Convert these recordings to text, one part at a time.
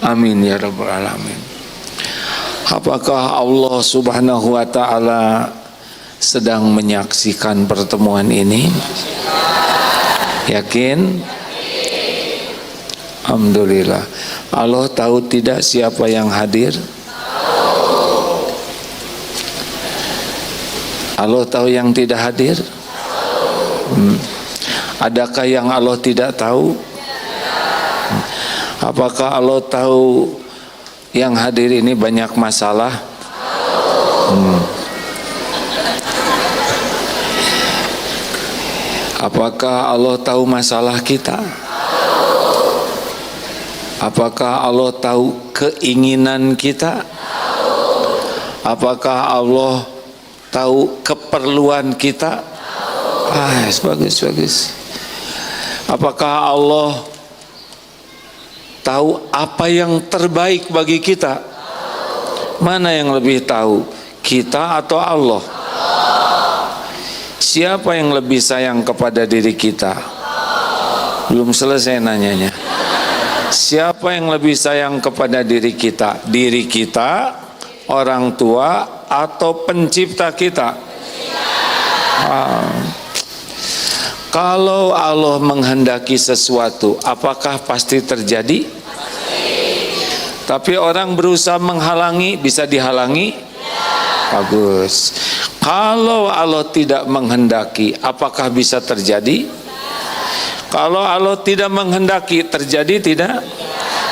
Amin ya rabbal alamin. Apakah Allah subhanahu wa ta'ala sedang menyaksikan pertemuan ini? Yakin? Alhamdulillah. Allah tahu tidak siapa yang hadir? Allah tahu yang tidak hadir? Adakah yang Allah tidak tahu? Apakah Allah tahu yang hadir ini banyak masalah? Apakah Allah tahu masalah kita? Apakah Allah tahu keinginan kita? Apakah Allah tahu keperluan kita? Bagus. Apakah Allah tahu apa yang terbaik bagi kita? Mana yang lebih tahu, kita atau Allah? Siapa yang lebih sayang kepada diri kita? Belum selesai nanyanya. Siapa yang lebih sayang kepada diri kita? Diri kita, orang tua, atau pencipta kita? Kalau Allah menghendaki sesuatu, apakah pasti terjadi? Tapi orang berusaha menghalangi, bisa dihalangi? Bagus. Kalau Allah tidak menghendaki, apakah bisa terjadi? Kalau Allah tidak menghendaki, terjadi tidak?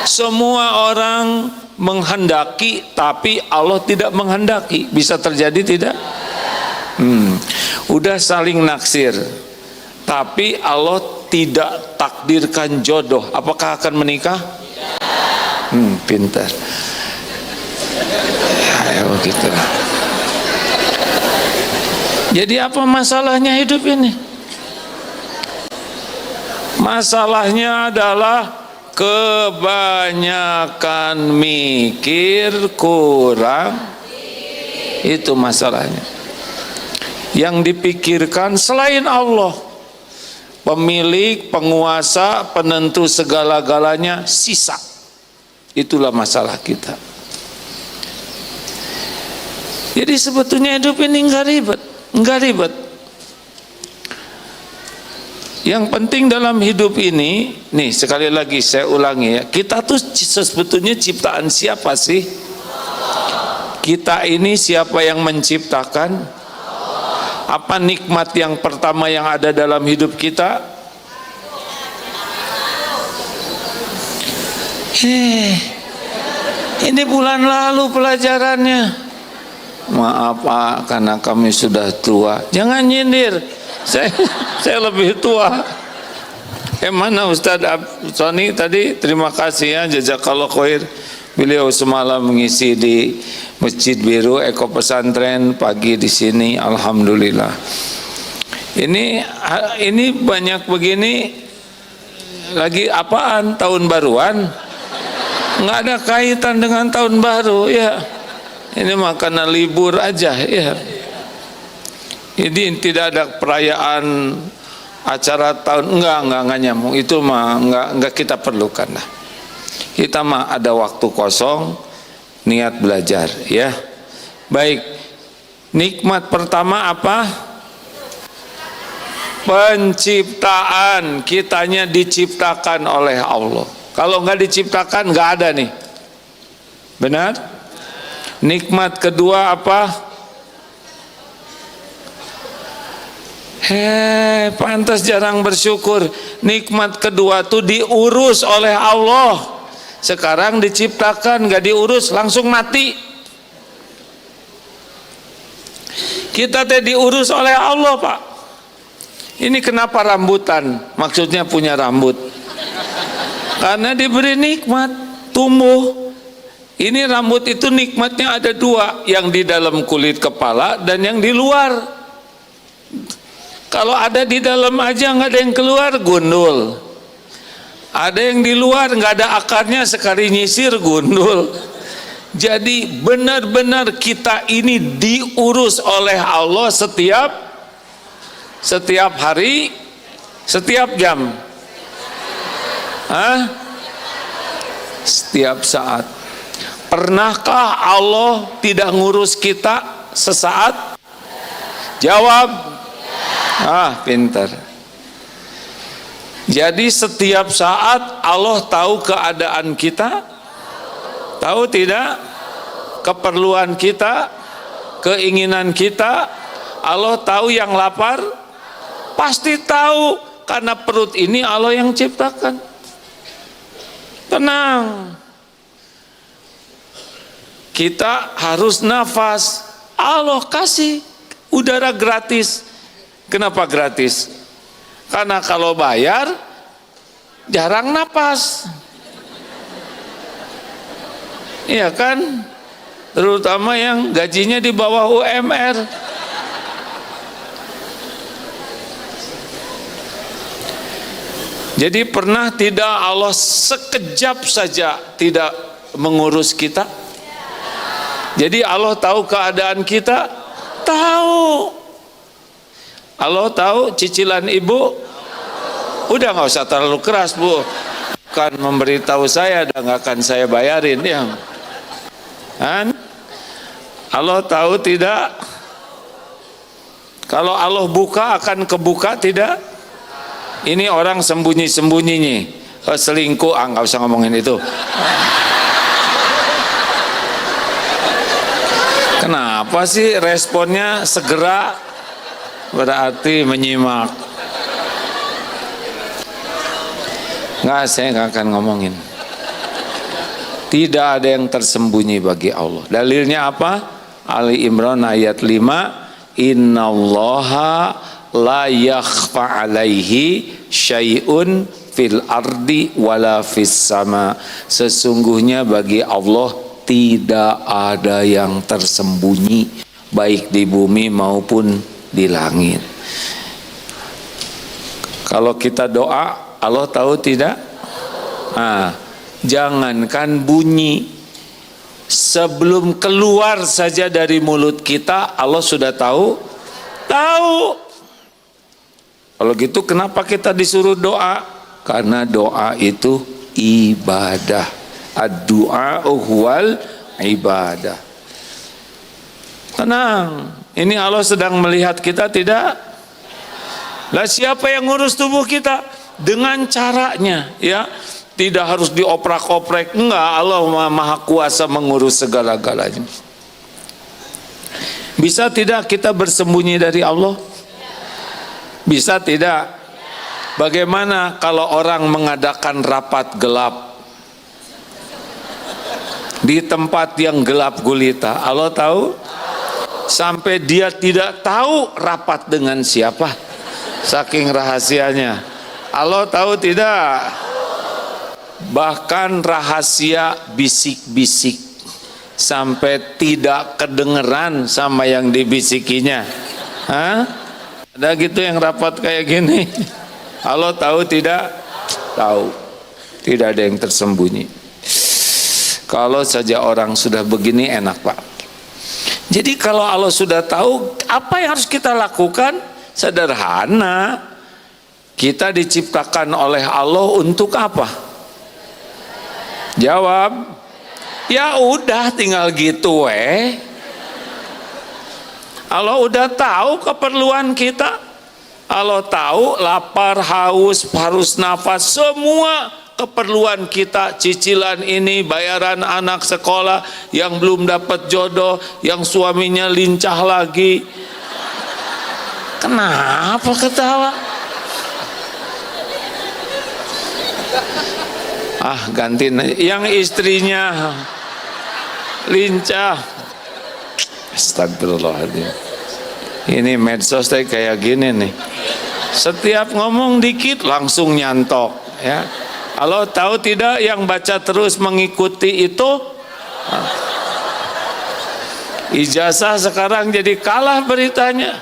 Semua orang menghendaki, tapi Allah tidak menghendaki, bisa terjadi tidak? Udah saling naksir, tapi Allah tidak takdirkan jodoh, apakah akan menikah? Pintar. Ya begitulah. Jadi apa masalahnya hidup ini? Masalahnya adalah kebanyakan mikir, kurang. Itu masalahnya. Yang dipikirkan selain Allah, pemilik, penguasa, penentu segala-galanya, sisa. Itulah masalah kita. Jadi sebetulnya hidup ini enggak ribet. Yang penting dalam hidup ini, nih sekali lagi saya ulangi ya, kita tuh sebetulnya ciptaan siapa sih? Kita ini siapa yang menciptakan? Apa nikmat yang pertama yang ada dalam hidup kita? Ini bulan lalu pelajarannya. Maaf Pak, karena kami sudah tua. Jangan nyindir. Saya lebih tua. Mana Ustadz Sony tadi? Terima kasih ya, jazakallah khair. Beliau semalam mengisi di Masjid Biru Eko Pesantren, pagi di sini. Alhamdulillah. Ini banyak begini. Lagi apaan? Tahun baruan? Nggak ada kaitan dengan tahun baru ya. Ini makanan libur aja ya. Jadi tidak ada perayaan acara tahun, enggak nyambung. Itu mah enggak kita perlukan lah. Kita mah ada waktu kosong, niat belajar ya. Baik. Nikmat pertama apa? Penciptaan. Kitanya diciptakan oleh Allah. Kalau enggak diciptakan enggak ada nih. Benar? Nikmat kedua apa? Pantas jarang bersyukur. Nikmat kedua tuh diurus oleh Allah. Sekarang diciptakan, gak diurus, langsung mati. Kita teh diurus oleh Allah Pak. Ini kenapa rambutan? Maksudnya punya rambut. Karena diberi nikmat, tumbuh. Ini rambut itu nikmatnya ada dua, yang di dalam kulit kepala dan yang di luar. Kalau ada di dalam aja nggak ada yang keluar, gundul. Ada yang di luar nggak ada akarnya, sekali nyisir gundul. Jadi benar-benar kita ini diurus oleh Allah setiap hari, setiap jam. Setiap saat. Pernahkah Allah tidak ngurus kita sesaat? Jawab. Pintar. Jadi setiap saat Allah tahu keadaan kita? Tahu tidak? Keperluan kita, keinginan kita. Allah tahu yang lapar? Pasti tahu, karena perut ini Allah yang ciptakan. Tenang. Kita harus nafas. Allah kasih udara gratis. Kenapa gratis? Karena kalau bayar jarang napas. Iya kan? Terutama yang gajinya di bawah UMR. Jadi pernah tidak Allah sekejap saja tidak mengurus kita? Jadi Allah tahu keadaan kita? Tahu. Allah tahu cicilan ibu? Udah nggak usah terlalu keras, Bu. Kan memberitahu saya, udah nggak akan saya bayarin ya. Kan? Allah tahu tidak? Kalau Allah buka akan kebuka tidak? Ini orang sembunyi-sembunyi nih. Selingkuh, nggak usah ngomongin itu. Kenapa sih responnya segera? Berarti menyimak. Nggak, saya nggak akan ngomongin. Tidak ada yang tersembunyi bagi Allah. Dalilnya apa? Ali Imran ayat 5. Innallaha la yakhfa alaihi syai'un fil ardi wala fis sama. Sesungguhnya bagi Allah tidak ada yang tersembunyi, baik di bumi maupun di langit. Kalau kita doa, Allah tahu tidak? Jangankan bunyi, sebelum keluar saja dari mulut kita, Allah sudah tahu. Tahu. Kalau gitu kenapa kita disuruh doa? Karena doa itu ibadah. Ad-du'a huwal ibadah. Tenang. Ini Allah sedang melihat kita tidak? Lah siapa yang ngurus tubuh kita? Dengan caranya, ya. Tidak harus dioprak-oprek. Enggak, Allah Maha Kuasa mengurus segala-galanya. Bisa tidak kita bersembunyi dari Allah? Bisa tidak? Bagaimana kalau orang mengadakan rapat gelap di tempat yang gelap gulita? Allah tahu? Sampai dia tidak tahu rapat dengan siapa, saking rahasianya. Allah tahu tidak? Bahkan rahasia bisik-bisik sampai tidak kedengeran sama yang dibisikinya. Ada gitu yang rapat kayak gini? Allah tahu tidak? Tahu. Tidak ada yang tersembunyi. Kalau saja orang sudah begini enak, Pak. Jadi kalau Allah sudah tahu, apa yang harus kita lakukan? Sederhana. Kita diciptakan oleh Allah untuk apa? Jawab. Ya udah, tinggal gitu Allah udah tahu keperluan kita. Allah tahu lapar, haus, harus nafas, semua keperluan kita, cicilan ini, bayaran anak sekolah, yang belum dapat jodoh, yang suaminya lincah lagi. Kenapa ketawa? Ganti yang istrinya lincah. Astagfirullahaladzim. Ini medsos kayak gini nih. Setiap ngomong dikit langsung nyantok, ya. Allah tahu tidak yang baca terus mengikuti itu? Ijazah sekarang jadi kalah beritanya.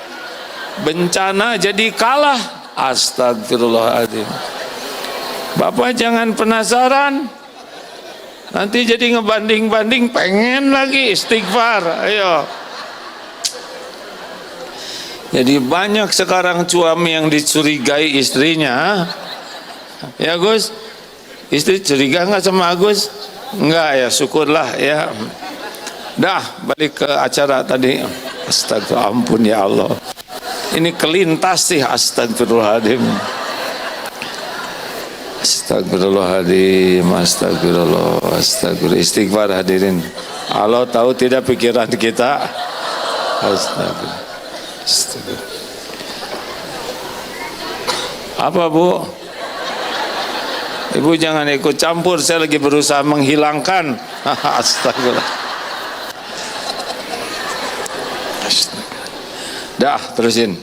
Bencana jadi kalah. Astagfirullahaladzim. Bapak jangan penasaran. Nanti jadi ngebanding-banding, pengen lagi istighfar. Ayo. Jadi banyak sekarang suami yang dicurigai istrinya. Ya Gus, istri curiga nggak sama Agus? Enggak ya, syukurlah ya. Dah, balik ke acara tadi. Astagfirullah, ampun ya Allah. Ini kelintas sih, astagfirullahaladzim. Astagfirullahaladzim, astagfirullah, astagfirullah. Istighfar hadirin. Allah tahu tidak pikiran kita. Astagfirullah. Astagfirullah. Apa Bu? Ibu jangan ikut campur, saya lagi berusaha menghilangkan. Astagfirullah. Dah, terusin.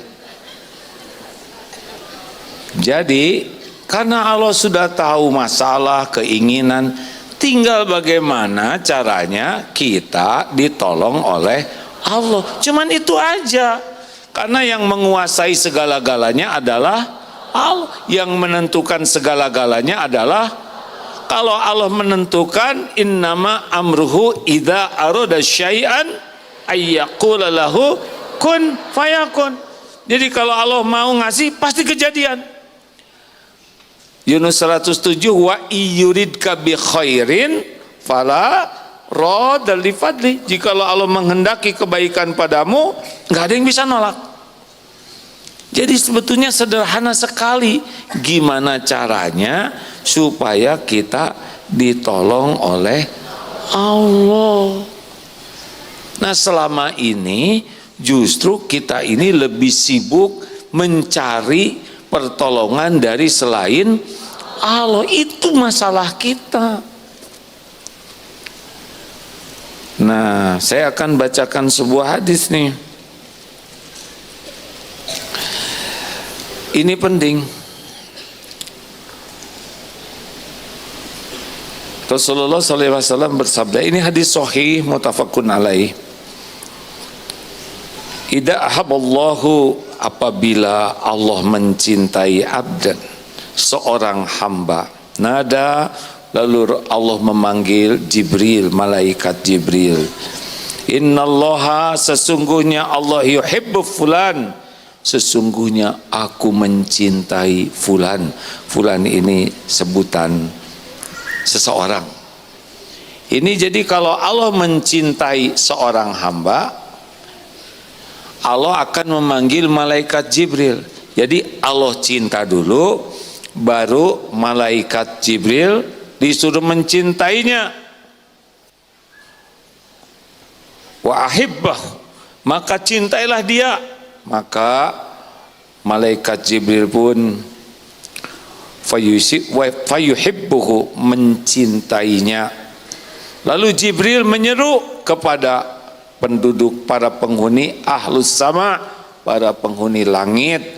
Jadi, karena Allah sudah tahu masalah, keinginan, tinggal bagaimana caranya kita ditolong oleh Allah. Cuman itu aja. Karena yang menguasai segala-galanya adalah Allah. Yang menentukan segala-galanya adalah, kalau Allah menentukan, innama amruhu idza arada syai'an ayyaqula lahu kun fayakun. Jadi kalau Allah mau ngasih pasti kejadian. Yunus 107, wa iyuridka bi khairin fala radda li fadli. Jikalau Allah menghendaki kebaikan padamu, nggak ada yang bisa nolak. Jadi sebetulnya sederhana sekali gimana caranya supaya kita ditolong oleh Allah. Nah, selama ini justru kita ini lebih sibuk mencari pertolongan dari selain Allah. Itu masalah kita. Nah, saya akan bacakan sebuah hadis nih. Ini penting. Rasulullah SAW bersabda, ini hadis sahih muttafaqun alaih. Idza ahabballahu, apabila Allah mencintai abdan, seorang hamba, nada, lalu Allah memanggil Jibril, malaikat Jibril. Innallaha, sesungguhnya Allah, yuhibbu fulan, sesungguhnya aku mencintai fulan. Fulan ini sebutan seseorang. Ini jadi kalau Allah mencintai seorang hamba, Allah akan memanggil malaikat Jibril. Jadi Allah cinta dulu, baru malaikat Jibril disuruh mencintainya. Wa ahibbah, maka cintailah dia. Maka malaikat Jibril pun fayuhibbuhu, mencintainya. Lalu Jibril menyeru kepada penduduk, para penghuni ahlus sama, para penghuni langit,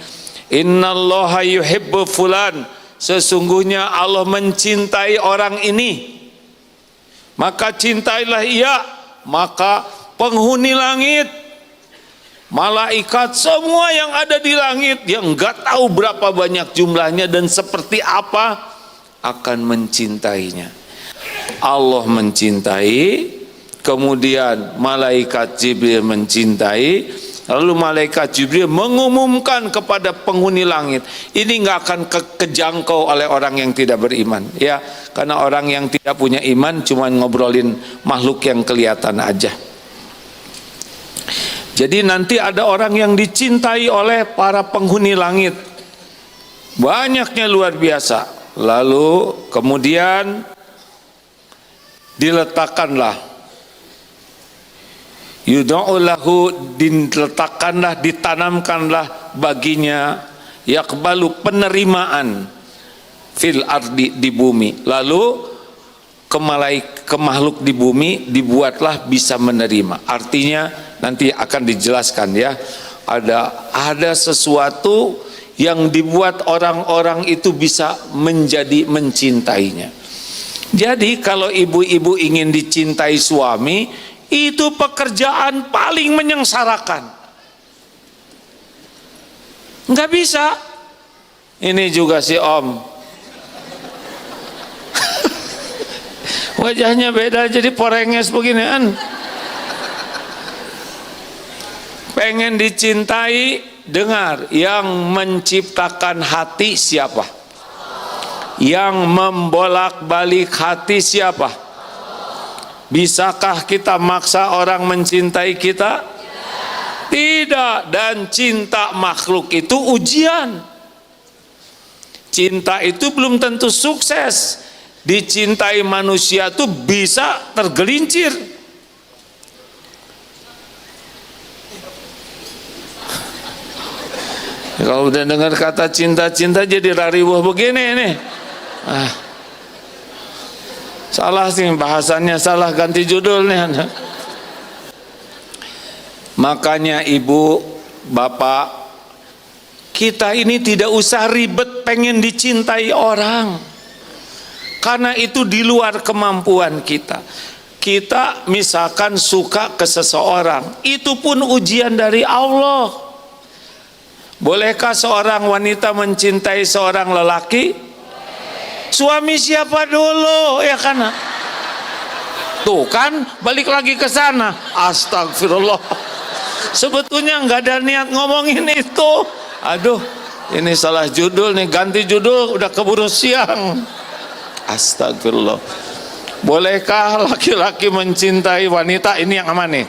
innallaha yuhibbu fulan, sesungguhnya Allah mencintai orang ini, maka cintailah ia. Maka penghuni langit, malaikat, semua yang ada di langit, yang enggak tahu berapa banyak jumlahnya dan seperti apa, akan mencintainya. Allah mencintai, kemudian malaikat Jibril mencintai, lalu malaikat Jibril mengumumkan kepada penghuni langit. Ini nggak akan kejangkau oleh orang yang tidak beriman, ya, karena orang yang tidak punya iman cuma ngobrolin makhluk yang kelihatan aja. Jadi nanti ada orang yang dicintai oleh para penghuni langit, banyaknya luar biasa. Lalu kemudian diletakkanlah, yud'u lahu, diletakkanlah, ditanamkanlah baginya, yaqbalu, penerimaan, fil ardi, di bumi. Lalu ke makhluk di bumi dibuatlah bisa menerima. Artinya nanti akan dijelaskan, ya, ada sesuatu yang dibuat orang-orang itu bisa menjadi mencintainya. Jadi kalau ibu-ibu ingin dicintai suami, itu pekerjaan paling menyengsarakan. Nggak bisa. Ini juga si Om, wajahnya beda jadi porenges beginian. Pengen dicintai, dengar, yang menciptakan hati siapa? Yang membolak-balik hati siapa? Bisakah kita maksa orang mencintai kita? Tidak. Dan cinta makhluk itu ujian. Cinta itu belum tentu sukses. Dicintai manusia itu bisa tergelincir. Kalau udah dengar kata cinta-cinta jadi rariwah begini nih. Salah sih bahasannya, salah, ganti judulnya. Makanya ibu, bapak, kita ini tidak usah ribet pengen dicintai orang, karena itu di luar kemampuan kita. Kita misalkan suka ke seseorang, itu pun ujian dari Allah. Bolehkah seorang wanita mencintai seorang lelaki? Suami siapa dulu, ya kan? Tuh kan, balik lagi ke sana. Astagfirullah. Sebetulnya nggak ada niat ngomongin itu. Aduh, ini salah judul nih, ganti judul, udah keburu siang. Astagfirullah. Bolehkah laki-laki mencintai wanita? Ini yang aman nih.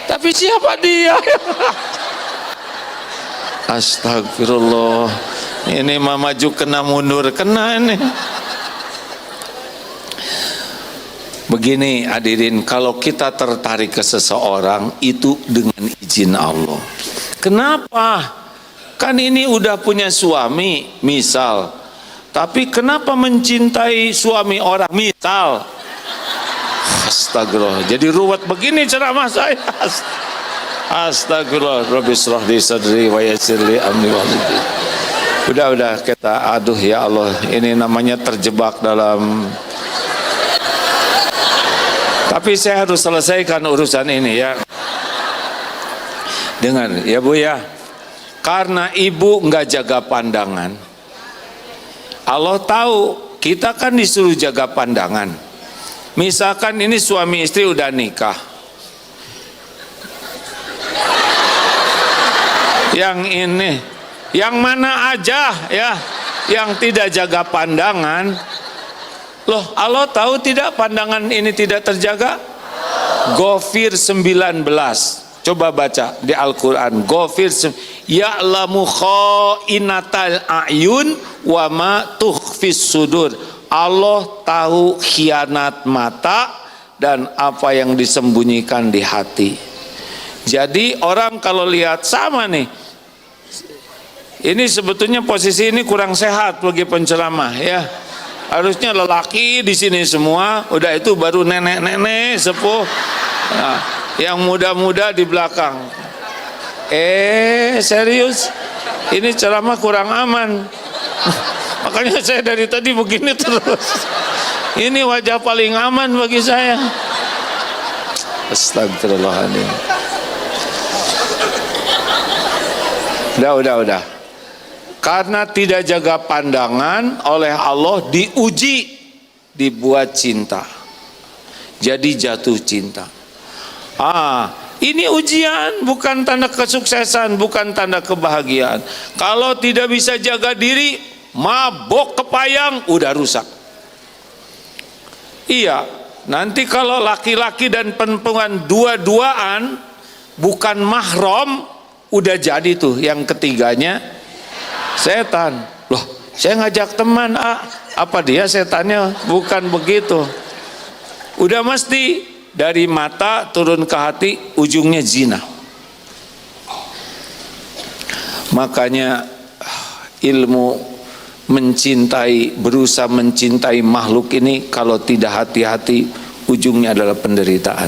Tapi siapa dia? Astagfirullah. Ini mama maju kena mundur kena ini. Begini hadirin, kalau kita tertarik ke seseorang itu dengan izin Allah. Kenapa? Kan ini udah punya suami, misal. Tapi kenapa mencintai suami orang, misal? Astagfirullah. Jadi ruwet begini ceramah saya. Astagfirullah. Rabbi shrah li sadri wa yassir li amri wahlul. Udah kita aduh ya Allah, ini namanya terjebak dalam. Tapi saya harus selesaikan urusan ini ya. Dengar ya Bu ya. Karena ibu nggak jaga pandangan. Allah tahu kita kan disuruh jaga pandangan. Misalkan ini suami istri udah nikah. Yang ini, yang mana aja ya, yang tidak jaga pandangan. Loh, Allah tahu tidak pandangan ini tidak terjaga? Ghafir 19. Coba baca di Al-Qur'an. Ghafir ya'lamu kha'inatal a'yun wa ma tukhfis sudur. Allah tahu khianat mata dan apa yang disembunyikan di hati. Jadi orang kalau lihat sama nih. Ini sebetulnya posisi ini kurang sehat bagi penceramah ya. Harusnya lelaki di sini semua, udah itu baru nenek-nenek sepuh, nah, yang muda-muda di belakang. Serius, ini ceramah kurang aman. Makanya saya dari tadi begini terus. Ini wajah paling aman bagi saya. Astagfirullahaladzim. Udah. Karena tidak jaga pandangan oleh Allah diuji, dibuat cinta. Jadi jatuh cinta. Ini ujian, bukan tanda kesuksesan, bukan tanda kebahagiaan. Kalau tidak bisa jaga diri, mabok kepayang, udah rusak. Iya, nanti kalau laki-laki dan perempuan dua-duaan bukan mahram, udah jadi tuh yang ketiganya setan. Loh, saya ngajak teman, apa dia setannya? Bukan begitu. Udah mesti dari mata turun ke hati, ujungnya zina. Makanya ilmu mencintai, berusaha mencintai makhluk ini kalau tidak hati-hati, ujungnya adalah penderitaan.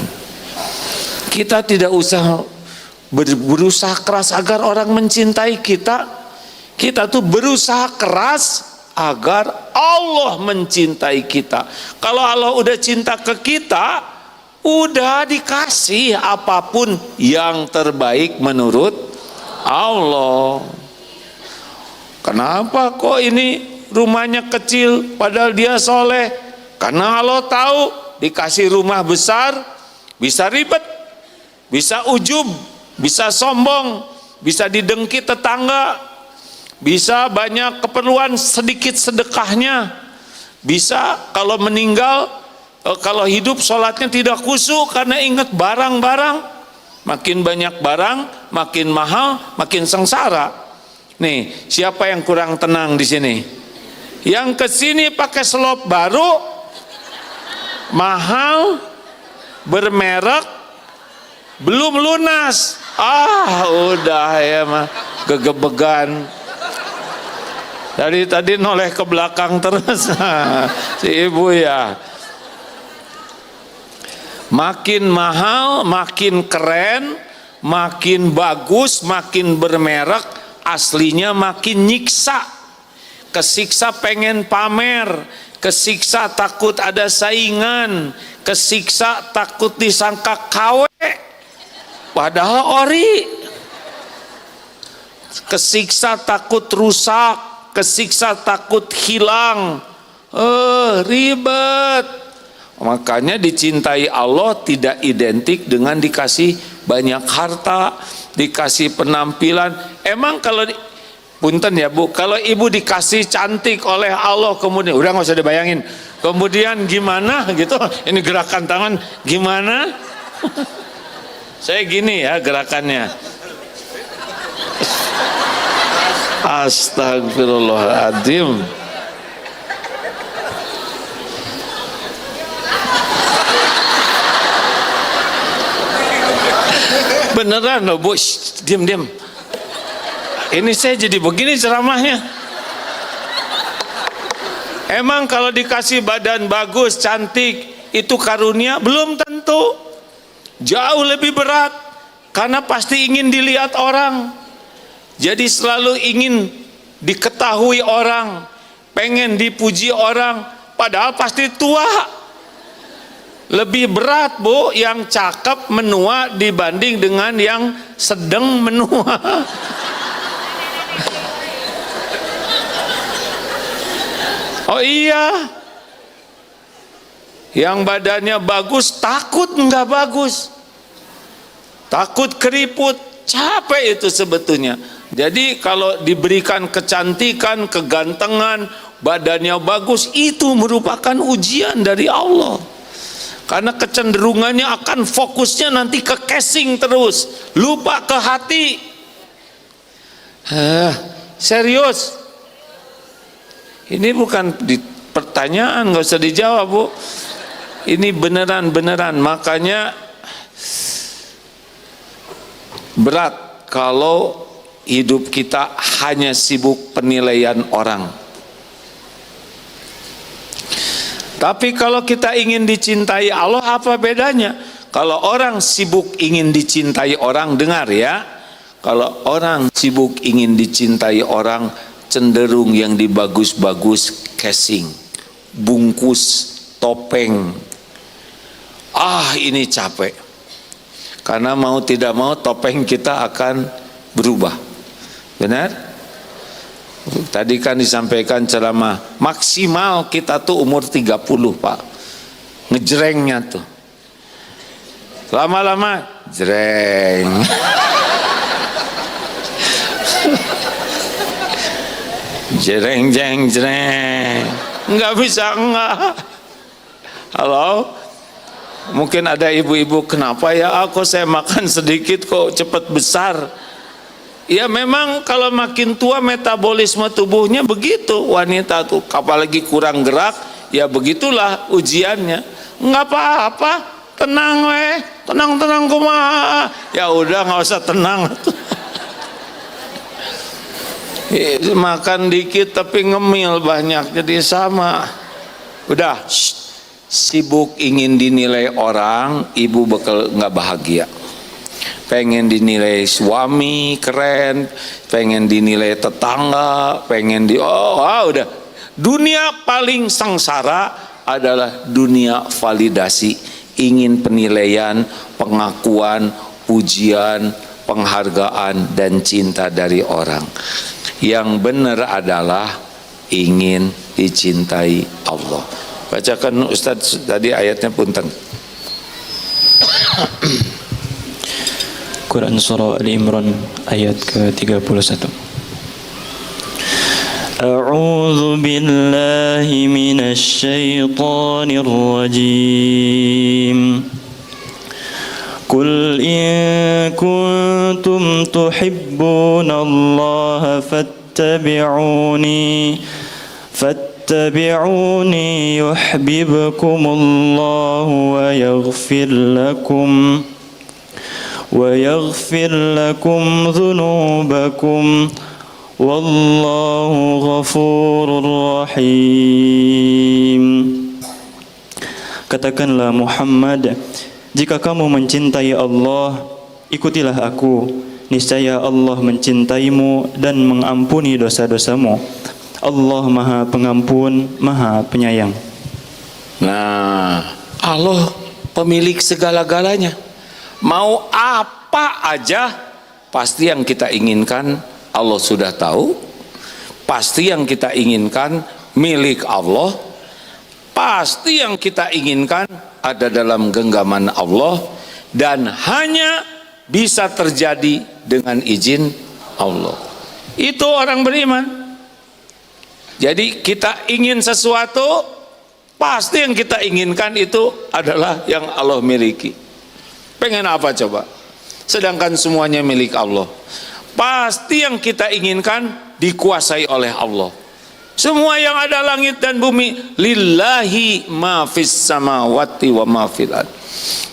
Kita tidak usah berusaha keras agar orang mencintai kita. Kita tuh berusaha keras agar Allah mencintai kita. Kalau Allah udah cinta ke kita, udah dikasih apapun yang terbaik menurut Allah. Kenapa kok ini rumahnya kecil padahal dia soleh? Karena Allah tahu dikasih rumah besar bisa ribet, bisa ujub, bisa sombong, bisa didengki tetangga, bisa banyak keperluan sedikit sedekahnya, bisa kalau meninggal Kalau hidup sholatnya tidak khusyuk karena ingat barang-barang. Makin banyak barang, makin mahal, makin sengsara. Nih, siapa yang kurang tenang di sini? Yang kesini pakai selop baru, mahal, bermerek, belum lunas. Udah ya mah, gegebegan. Dari tadi noleh ke belakang terus si ibu ya. Makin mahal, makin keren, makin bagus, makin bermerek, aslinya makin nyiksa. Kesiksa pengen pamer, kesiksa takut ada saingan, kesiksa takut disangka KW, padahal ori. Kesiksa takut rusak, kesiksa takut hilang. Ribet. Makanya dicintai Allah tidak identik dengan dikasih banyak harta, dikasih penampilan. Emang kalau punten ya Bu, kalau ibu dikasih cantik oleh Allah, kemudian udah nggak usah dibayangin, kemudian gimana gitu, ini gerakan tangan gimana? Saya gini ya gerakannya. Astagfirullahaladzim. Beneran loh Bu, diam. Ini saya jadi begini ceramahnya. Emang kalau dikasih badan bagus, cantik, itu karunia? Belum tentu. Jauh lebih berat. Karena pasti ingin dilihat orang. Jadi selalu ingin diketahui orang. Pengen dipuji orang. Padahal pasti tua. Lebih berat Bu yang cakep menua dibanding dengan yang sedang menua. Oh iya, yang badannya bagus takut nggak bagus, takut keriput, capek itu sebetulnya. Jadi kalau diberikan kecantikan, kegantengan, badannya bagus, itu merupakan ujian dari Allah. Karena kecenderungannya akan fokusnya nanti ke casing terus, lupa ke hati. Serius, ini bukan pertanyaan, nggak usah dijawab Bu. Ini beneran. Makanya berat kalau hidup kita hanya sibuk penilaian orang. Tapi kalau kita ingin dicintai Allah, apa bedanya? Kalau orang sibuk ingin dicintai orang, dengar ya. Kalau orang sibuk ingin dicintai orang, cenderung yang dibagus-bagus casing, bungkus, topeng. Ini capek. Karena mau tidak mau topeng kita akan berubah. Benar? Tadi kan disampaikan ceramah, maksimal kita tuh umur 30 Pak. Ngejrengnya tuh. Lama-lama jreng. Jreng. Enggak bisa enggak. Halo? Mungkin ada ibu-ibu, kenapa ya aku saya makan sedikit kok cepat besar. Ya memang kalau makin tua metabolisme tubuhnya begitu, wanita tuh apalagi kurang gerak, ya begitulah ujiannya. Enggak apa-apa, tenang tenang kumaha. Ya udah nggak usah tenang. Makan dikit tapi ngemil banyak, jadi sama. Udah sibuk ingin dinilai orang, ibu bakal nggak bahagia. Pengen dinilai suami keren, pengen dinilai tetangga, pengen udah. Dunia paling sengsara adalah dunia validasi, ingin penilaian, pengakuan, pujian, penghargaan dan cinta dari orang. Yang benar adalah ingin dicintai Allah. Bacakan Ustadz tadi ayatnya punten. Quran Surah Al-Imran ayat ke-31. أعوذ بالله من الشيطان الرجيم قل إن كنتم تحبون الله فاتبعوني يحببكم الله ويغفر لكم ذنوبكم والله غفور رحيم. Katakanlah Muhammad, jika kamu mencintai Allah, ikutilah aku. Niscaya Allah mencintaimu dan mengampuni dosa-dosamu. Allah Maha Pengampun, Maha Penyayang. Nah, Allah pemilik segala-galanya. Mau apa aja, pasti yang kita inginkan Allah sudah tahu. Pasti yang kita inginkan milik Allah. Pasti yang kita inginkan ada dalam genggaman Allah, dan hanya bisa terjadi dengan izin Allah. Itu orang beriman. Jadi kita ingin sesuatu, pasti yang kita inginkan itu adalah yang Allah miliki. Pengen apa coba? Sedangkan semuanya milik Allah. Pasti yang kita inginkan dikuasai oleh Allah. Semua yang ada langit dan bumi, lillahi ma fis samawati wa ma fil ard.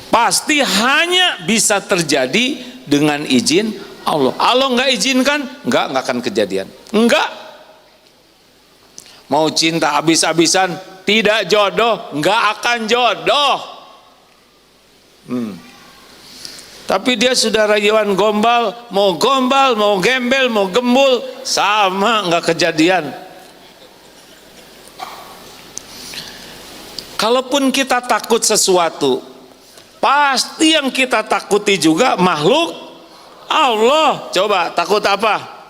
Pasti hanya bisa terjadi dengan izin Allah. Allah nggak izinkan, nggak akan kejadian. Enggak. Mau cinta habis-habisan, tidak jodoh, nggak akan jodoh. Tapi dia sudah rayuan gombal, mau gembel, mau gembul, sama nggak kejadian. Kalaupun kita takut sesuatu, pasti yang kita takuti juga makhluk Allah. Coba takut apa?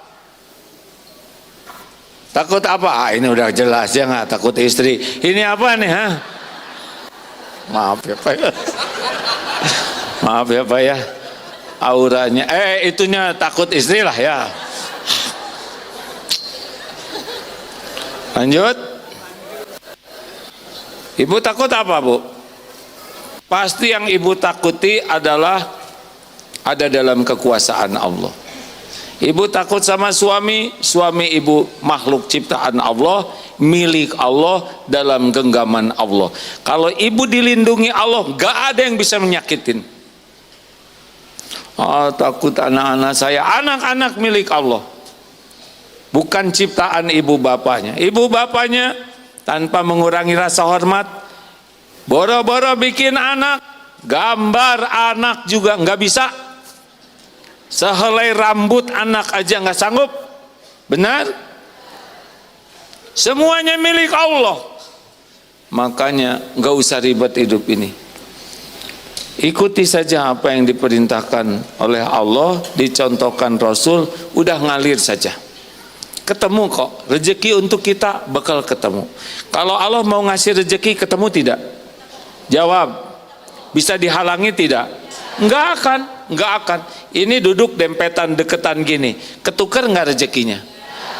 Takut apa? Ini udah jelas ya, nggak takut istri. Ini apa nih? Maaf ya Pak. Maaf ya Pak ya. Auranya, itunya takut istri lah ya. Lanjut. Ibu takut apa Bu? Pasti yang ibu takuti adalah ada dalam kekuasaan Allah. Ibu takut sama suami ibu makhluk ciptaan Allah, milik Allah, dalam genggaman Allah. Kalau ibu dilindungi Allah, gak ada yang bisa menyakitin. Takut anak-anak saya, anak-anak milik Allah, bukan ciptaan ibu bapaknya. Ibu bapaknya tanpa mengurangi rasa hormat, boro-boro bikin anak, gambar anak juga nggak bisa. Sehelai rambut anak aja nggak sanggup. Benar? Semuanya milik Allah. Makanya nggak usah ribet hidup ini. Ikuti saja apa yang diperintahkan oleh Allah, dicontohkan Rasul, udah ngalir saja. Ketemu kok, rezeki untuk kita bakal ketemu. Kalau Allah mau ngasih rezeki, ketemu tidak? Jawab. Bisa dihalangi tidak? Enggak akan. Ini duduk dempetan deketan gini, ketukar enggak rezekinya?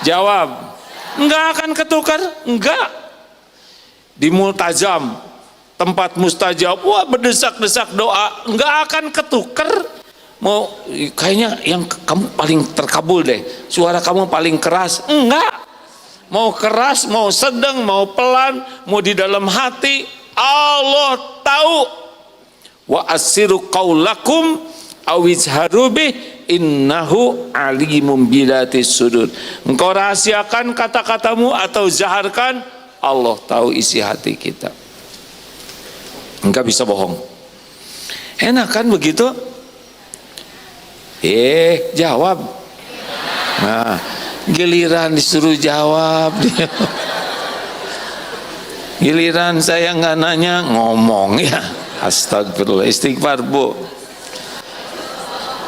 Jawab. Enggak akan ketukar, enggak. Di multazam, tempat mustajab, wah berdesak-desak doa, enggak akan ketukar. Mau kayaknya yang kamu paling terkabul deh, suara kamu paling keras, enggak. Mau keras, mau sedang, mau pelan, mau di dalam hati, Allah tahu. Wa asiru qaulakum awizharu bih innahu alimum bilatis sudur. Engkau rahasiakan kata-katamu atau zaharkan, Allah tahu isi hati kita. Enggak bisa bohong. Enak kan begitu? Jawab. Nah, giliran disuruh jawab dia. Giliran saya nggak nanya, ngomong ya. Astagfirullah, istighfar Bu.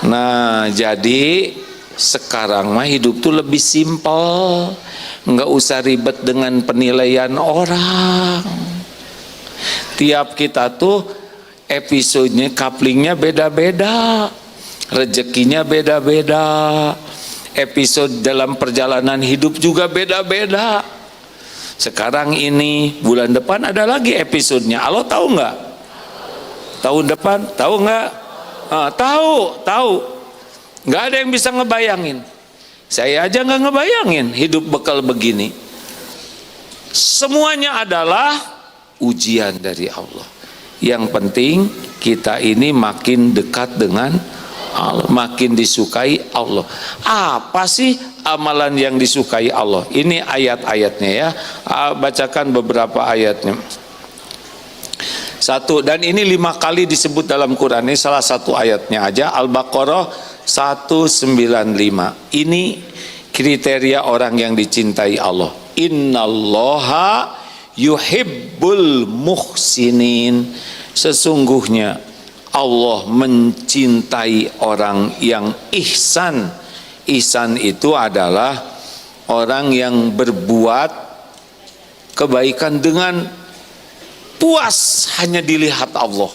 Nah, jadi sekarang mah hidup tuh lebih simpel, nggak usah ribet dengan penilaian orang. Tiap kita tuh episodenya, couplingnya beda-beda, rezekinya beda-beda, Episode dalam perjalanan hidup juga beda-beda. Sekarang ini, bulan depan ada lagi episodenya. Allah tahu nggak? Tahun depan, tahu nggak? Tahu. Nggak ada yang bisa ngebayangin. Saya aja nggak ngebayangin hidup bekal begini. Semuanya adalah ujian dari Allah. Yang penting kita ini makin dekat dengan Allah, makin disukai Allah. Apa sih amalan yang disukai Allah? Ini ayat-ayatnya ya. Bacakan beberapa ayatnya. Satu, dan ini 5 kali disebut dalam Quran. Ini salah satu ayatnya aja, Al-Baqarah 195. Ini kriteria orang yang dicintai Allah. Innallaha yuhibbul muhsinin. Sesungguhnya Allah mencintai orang yang ihsan. Ihsan itu adalah orang yang berbuat kebaikan dengan puas hanya dilihat Allah.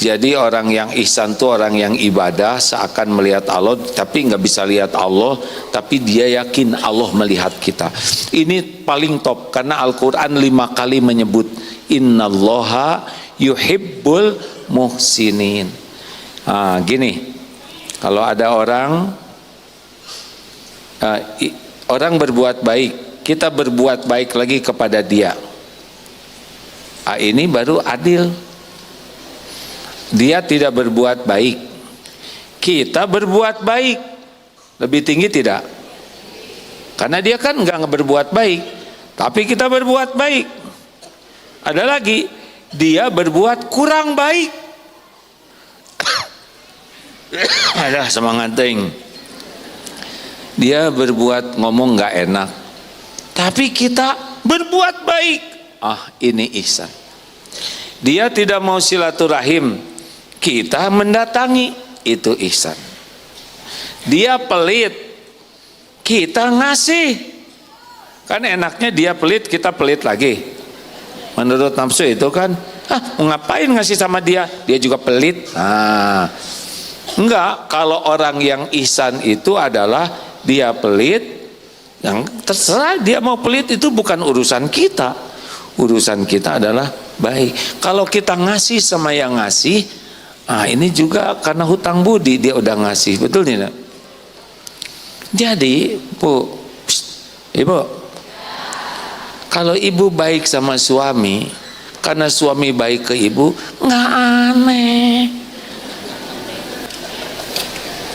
Jadi orang yang ihsan itu orang yang ibadah seakan melihat Allah, tapi nggak bisa lihat Allah, tapi dia yakin Allah melihat kita. Ini paling top karena Al-Quran 5 kali menyebut Innallaha yuhibbul muhsinin. Gini, kalau ada orang berbuat baik, kita berbuat baik lagi kepada dia. Ini baru adil. Dia tidak berbuat baik, kita berbuat baik, lebih tinggi tidak? Karena dia kan nggak berbuat baik, tapi kita berbuat baik. Ada lagi, dia berbuat kurang baik. Ada semangat ting. Dia berbuat ngomong nggak enak, tapi kita berbuat baik. Ini ihsan. Dia tidak mau silaturahim, kita mendatangi, itu ihsan. Dia pelit, kita ngasih. Kan enaknya dia pelit, kita pelit lagi. Menurut nafsu itu kan, mau ngapain ngasih sama dia? Dia juga pelit. Enggak, kalau orang yang ihsan itu adalah dia pelit, yang terserah dia mau pelit, itu bukan urusan kita. Urusan kita adalah baik. Kalau kita ngasih sama yang ngasih, ini juga karena hutang budi, dia udah ngasih, betul tidak? Jadi ibu, kalau ibu baik sama suami, karena suami baik ke ibu, nggak aneh.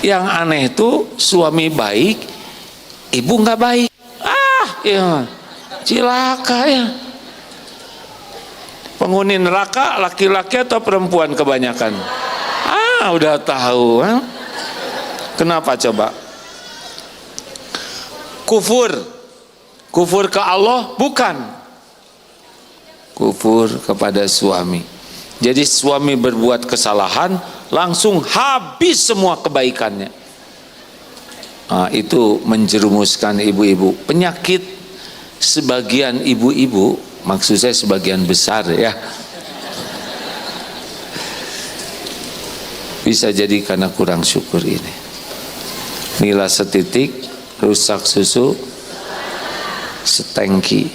Yang aneh itu suami baik, ibu nggak baik. Ya, cilaka ya. Penghuni neraka laki-laki atau perempuan kebanyakan? Udah tahu. Kenapa coba? Kufur ke Allah? Bukan. Kufur kepada suami. Jadi suami berbuat kesalahan, langsung habis semua kebaikannya. Itu menjerumuskan ibu-ibu. Penyakit sebagian ibu-ibu, maksud saya sebagian besar ya, bisa jadi karena kurang syukur ini. Nila setitik, rusak susu setengki.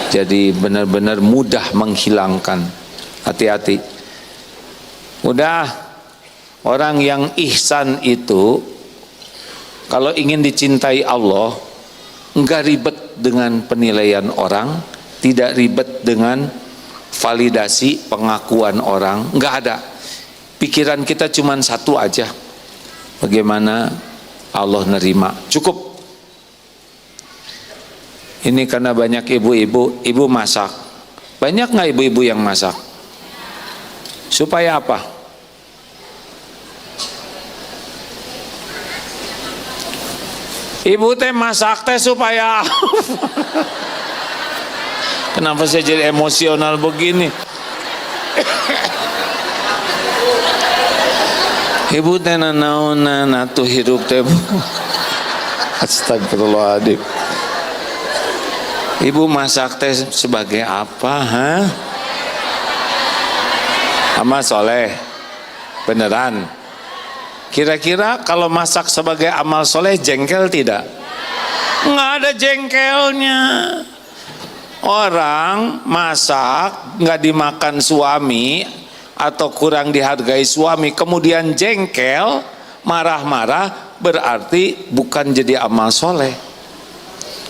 Jadi benar-benar mudah menghilangkan. Hati-hati. Udah, orang yang ihsan itu kalau ingin dicintai Allah, enggak ribet dengan penilaian orang, tidak ribet dengan validasi pengakuan orang, enggak ada. Pikiran kita cuma satu aja, bagaimana Allah nerima, cukup. Ini karena banyak ibu-ibu, ibu masak. Banyak nggak ibu-ibu yang masak? Supaya apa? Ibu teh masak teh supaya kenapa saya jadi emosional begini? Ibu teh nanaonan atuh hirup teh. Astagfirullahaladzim. Ibu masak teh sebagai apa? Amal soleh. Beneran. Kira-kira kalau masak sebagai amal soleh jengkel tidak? Nggak ada jengkelnya. Orang masak nggak dimakan suami atau kurang dihargai suami, kemudian jengkel, marah-marah, berarti bukan jadi amal soleh.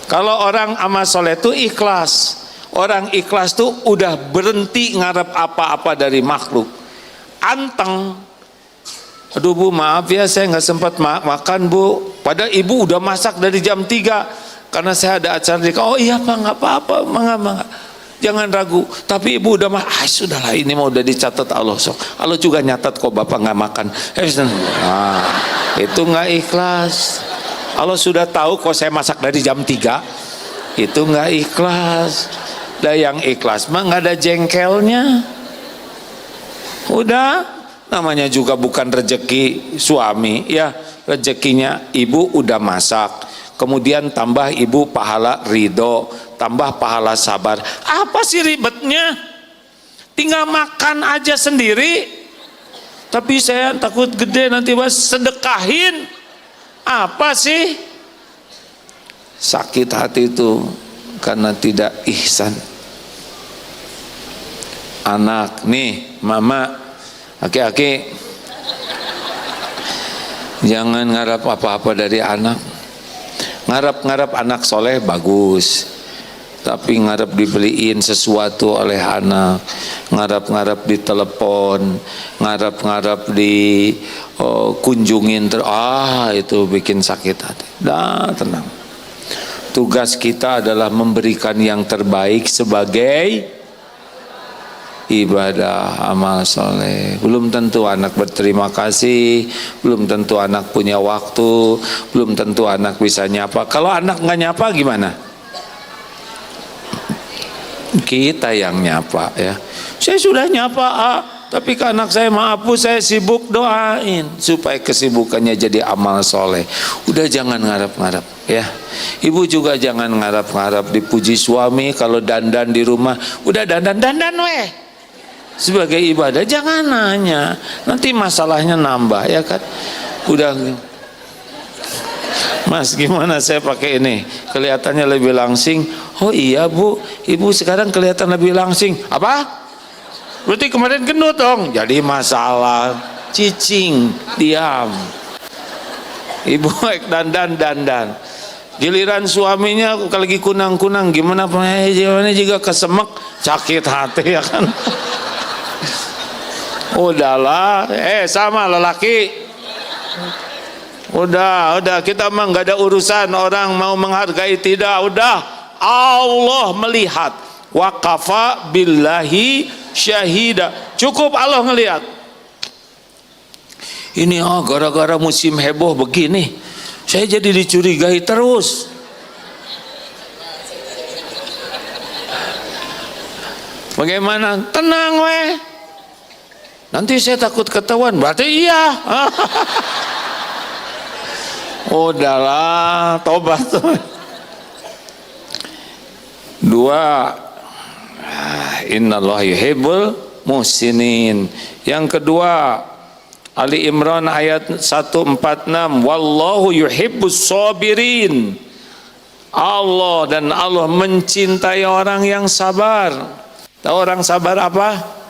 Kalau orang amal soleh itu ikhlas. Orang ikhlas tuh udah berhenti ngarep apa-apa dari makhluk. Anteng. Aduh bu, maaf ya saya nggak sempat makan bu. Padahal ibu udah masak dari jam 3 karena saya ada acara di. Oh iya pak, nggak apa-apa, mangga. Jangan ragu. Tapi ibu udah sudahlah, ini mau udah dicatat Allah sok. Allah juga nyatat kok bapak nggak makan. Nah, itu nggak ikhlas. Allah sudah tahu kok saya masak dari jam 3. Itu nggak ikhlas. Dan yang ikhlas mah nggak ada jengkelnya. Udah, namanya juga bukan rezeki suami ya, rezekinya ibu udah masak, kemudian tambah ibu pahala ridho, tambah pahala sabar. Apa sih ribetnya? Tinggal makan aja sendiri. Tapi saya takut gede nanti mas, sedekahin. Apa sih? Sakit hati itu karena tidak ihsan. Anak nih, mama, aki-aki, jangan ngarap apa-apa dari anak. Ngarap-ngarap anak soleh bagus, tapi ngarap dibeliin sesuatu oleh anak, ngarap-ngarap di telepon, ngarap-ngarap di kunjungin itu bikin sakit hati. Dah, tenang. Tugas kita adalah memberikan yang terbaik sebagai ibadah, amal soleh. Belum tentu anak berterima kasih, belum tentu anak punya waktu, belum tentu anak bisa nyapa. Kalau anak nggak nyapa gimana? Kita yang nyapa ya. Saya sudah nyapa tapi ke anak saya, maaf bu saya sibuk, doain supaya kesibukannya jadi amal soleh. Udah jangan ngarap-ngarap ya. Ibu juga jangan ngarap-ngarap dipuji suami kalau dandan di rumah. Udah dandan weh sebagai ibadah, jangan nanya, nanti masalahnya nambah ya kan. Udah mas gimana saya pakai ini kelihatannya lebih langsing. Oh iya bu, ibu sekarang kelihatan lebih langsing. Apa? Berarti kemarin gendut dong. Jadi masalah, cicing, diam. Ibu dandan. Giliran suaminya lagi kunang-kunang, gimana jawabannya juga kesemek, sakit hati ya kan. Udahlah, sama lelaki. Udah kita mah nggak ada urusan orang mau menghargai tidak. Udah Allah melihat. Wa kafa billahi syahida. Cukup Allah ngelihat. Ini gara-gara musim heboh begini, saya jadi dicurigai terus. Bagaimana? Tenang weh. Nanti saya takut ketahuan. Berarti iya. Udahlah, tobat. 2. Innallaha yuhibbul muhsinin. Yang kedua, Ali Imran ayat 146, wallahu yuhibbus sabirin. Allah mencintai orang yang sabar. Tahu orang sabar apa?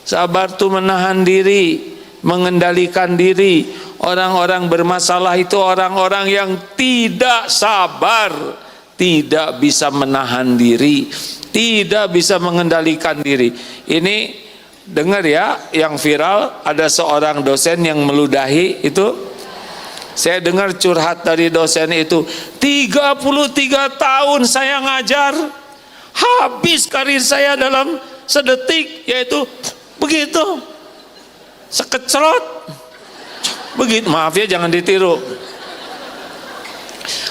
Sabar itu menahan diri, mengendalikan diri. Orang-orang bermasalah itu orang-orang yang tidak sabar, tidak bisa menahan diri, tidak bisa mengendalikan diri. Ini dengar ya, yang viral ada seorang dosen yang meludahi itu. Saya dengar curhat dari dosen itu, 33 tahun saya ngajar, habis karir saya dalam sedetik, yaitu begitu, sekecrot begitu. Maaf ya, jangan ditiru.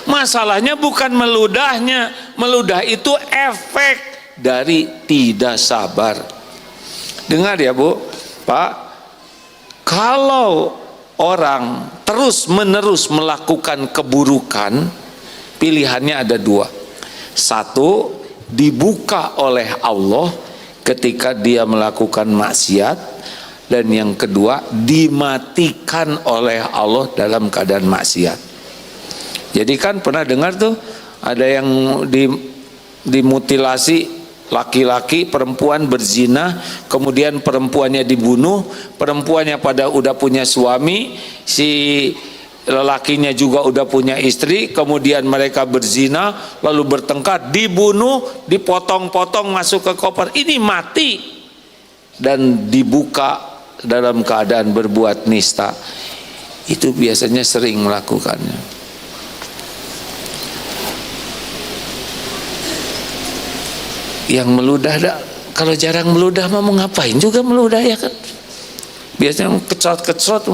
Masalahnya bukan meludahnya, meludah itu efek dari tidak sabar. Dengar ya bu, pak, kalau orang terus menerus melakukan keburukan, pilihannya ada 2. 1, dibuka oleh Allah ketika dia melakukan maksiat. dan yang kedua dimatikan oleh Allah dalam keadaan maksiat. Jadi kan pernah dengar tuh ada yang dimutilasi laki-laki, perempuan berzina, kemudian perempuannya dibunuh, perempuannya pada udah punya suami, si lelakinya juga udah punya istri, kemudian mereka berzina, lalu bertengkar, dibunuh, dipotong-potong masuk ke koper, ini mati dan dibuka dalam keadaan berbuat nista. Itu biasanya sering melakukannya. Yang meludah, kalau jarang meludah mau ngapain juga meludah ya kan? Biasanya kecrot-kecrot.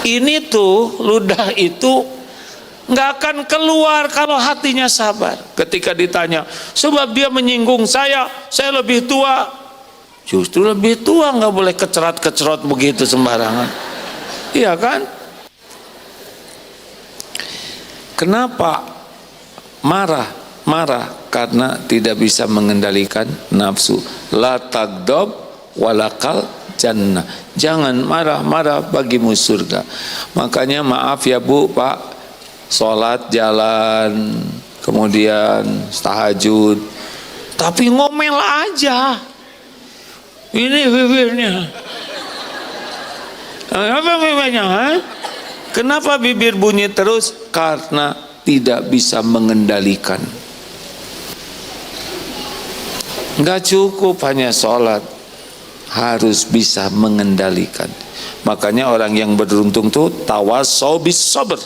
Ini tuh ludah itu nggak akan keluar kalau hatinya sabar. Ketika ditanya, sebab dia menyinggung saya lebih tua. Justru lebih tua nggak boleh kecrot-kecrot begitu sembarangan. Iya kan? Kenapa marah karena tidak bisa mengendalikan nafsu. La tagdob walakal jannah. Jangan marah bagimu surga. Makanya maaf ya Bu, Pak, sholat jalan, kemudian tahajud, tapi ngomel aja. Ini bibirnya. Apa bibirnya? Kenapa bibir bunyi terus? Karena tidak bisa mengendalikan. Enggak cukup hanya sholat, harus bisa mengendalikan. Makanya orang yang beruntung tuh tawasau bis sabr,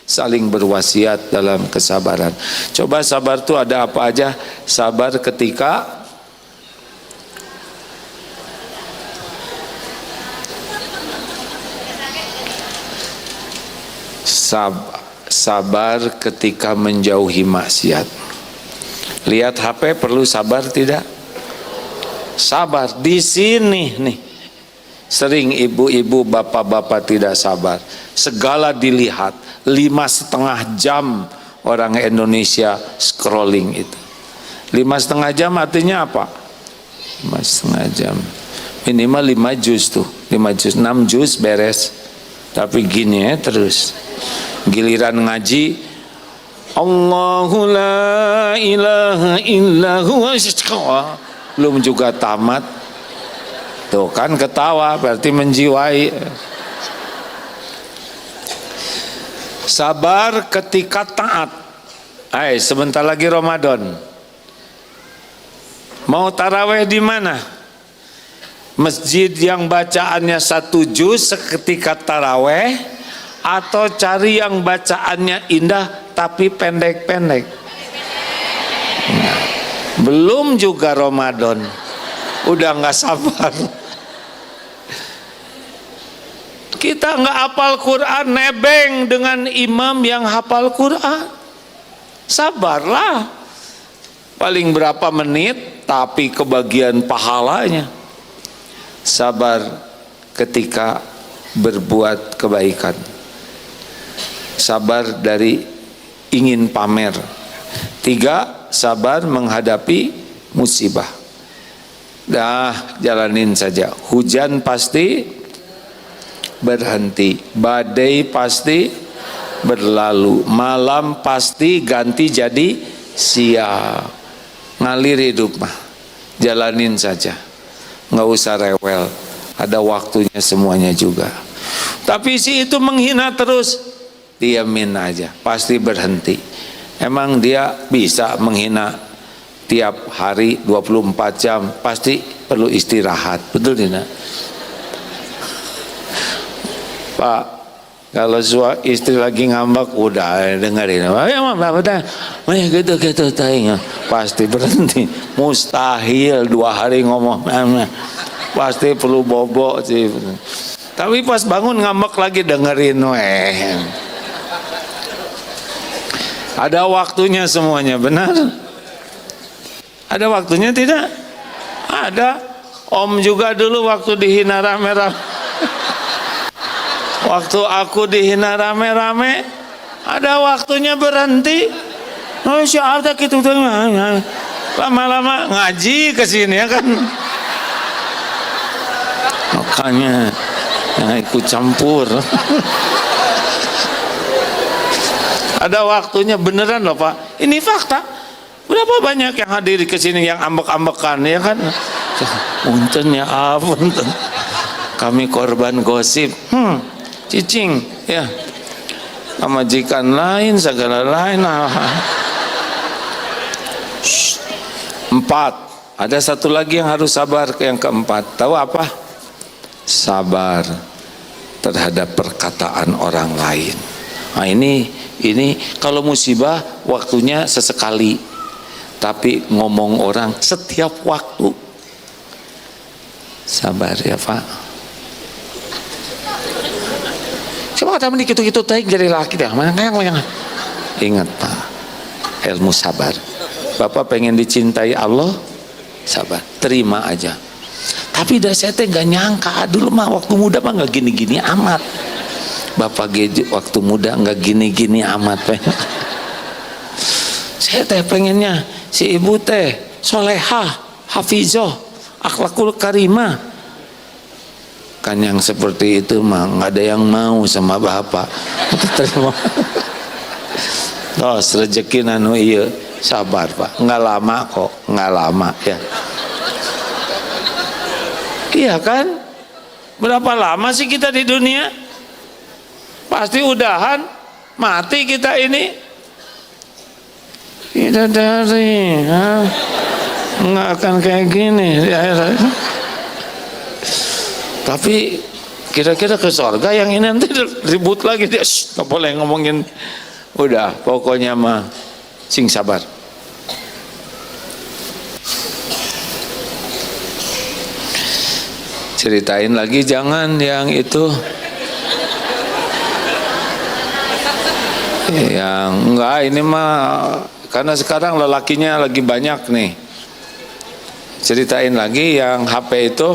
saling berwasiat dalam kesabaran. Coba sabar tuh ada apa aja? Sabar ketika sabar ketika menjauhi maksiat. Lihat HP perlu sabar tidak? Sabar di sini nih. Sering ibu-ibu, bapak-bapak tidak sabar. Segala dilihat. 5,5 jam orang Indonesia scrolling itu. 5,5 jam artinya apa? 5,5 jam. Minimal 5 juz tuh. 5 juz, 6 juz beres. Tapi gini ya terus. Giliran ngaji, Allahu la ilaha illa huwa, belum juga tamat. Tuh kan ketawa, berarti menjiwai. Sabar ketika taat. Sebentar lagi Ramadan. Mau taraweh di mana? Masjid yang bacaannya 1 juz seketika taraweh, atau cari yang bacaannya indah tapi pendek-pendek. Nah, belum juga Ramadan udah nggak sabar. Kita nggak hafal Quran, nebeng dengan imam yang hafal Quran. Sabarlah, paling berapa menit tapi kebagian pahalanya. Sabar ketika berbuat kebaikan. Sabar dari ingin pamer. 3, sabar menghadapi musibah. Jalanin saja. Hujan pasti berhenti, badai pasti berlalu, malam pasti ganti jadi siang. Ngalir hidup mah, jalanin saja, nggak usah rewel, ada waktunya semuanya juga. Tapi si itu menghina terus, diamin aja, pasti berhenti. Emang dia bisa menghina tiap hari 24 jam, pasti perlu istirahat, betul tidak? Pak, kalau istri lagi ngambek, udah dengerin, gitu pasti berhenti. Mustahil 2 hari ngomong, pasti perlu bobok sih. Tapi pas bangun ngambek lagi, dengerin Ada waktunya semuanya, benar? Ada waktunya tidak? Ada. Om juga dulu waktu dihina rame-rame. Waktu aku dihina rame-rame, ada waktunya berhenti. Oh, syahadat gitu, lama-lama ngaji ke sini ya kan. makanya jangan ikut campur. Ada waktunya beneran loh Pak, ini fakta. Berapa banyak yang hadir ke sini yang ambek-ambekan ya kan? Punten ya punten. Kami korban gosip. Cicing ya. Majikan lain segala lain. 4. Ada satu lagi yang harus sabar, yang keempat. Tahu apa? Sabar terhadap perkataan orang lain. Nah ini kalau musibah waktunya sesekali, tapi ngomong orang setiap waktu. Sabar ya Pak. Coba kata gitu-gitu taik jadi laki dah. Ingat Pak, ilmu sabar. Bapak pengen dicintai Allah, sabar, terima aja. Tapi dah saya teh gak nyangka dulu mah waktu muda mah gak gini-gini amat. Bapak waktu muda gak gini-gini amat. Saya teh pengennya si ibu teh solehah, hafizah, akhlakul karimah. Kan yang seperti itu mah gak ada yang mau sama bapak. Terima. Tos rezeki nanu iya, sabar Pak, nggak lama kok, nggak lama ya. Iya kan? Berapa lama sih kita di dunia? Pasti udahan, mati kita ini. Tidak dari, nggak akan kayak gini di akhirat. Tapi kira-kira ke surga yang ini nanti ribut lagi dia, nggak boleh ngomongin. Udah, pokoknya mah sing sabar. Ceritain lagi jangan yang itu. Yang enggak, ini mah karena sekarang lelakinya lagi banyak nih. Ceritain lagi yang HP itu,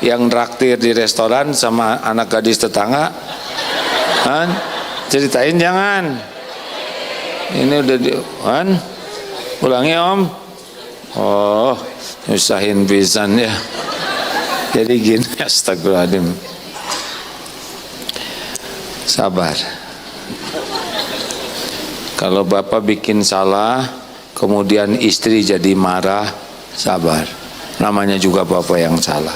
yang traktir di restoran sama anak gadis tetangga. Kan? Ceritain jangan. Ini udah kan? Ulangi Om. Oh, nyusahin pisan ya. Jadi gini, astagfirullahaladzim. Sabar. Kalau bapak bikin salah, kemudian istri jadi marah, sabar. Namanya juga bapak yang salah.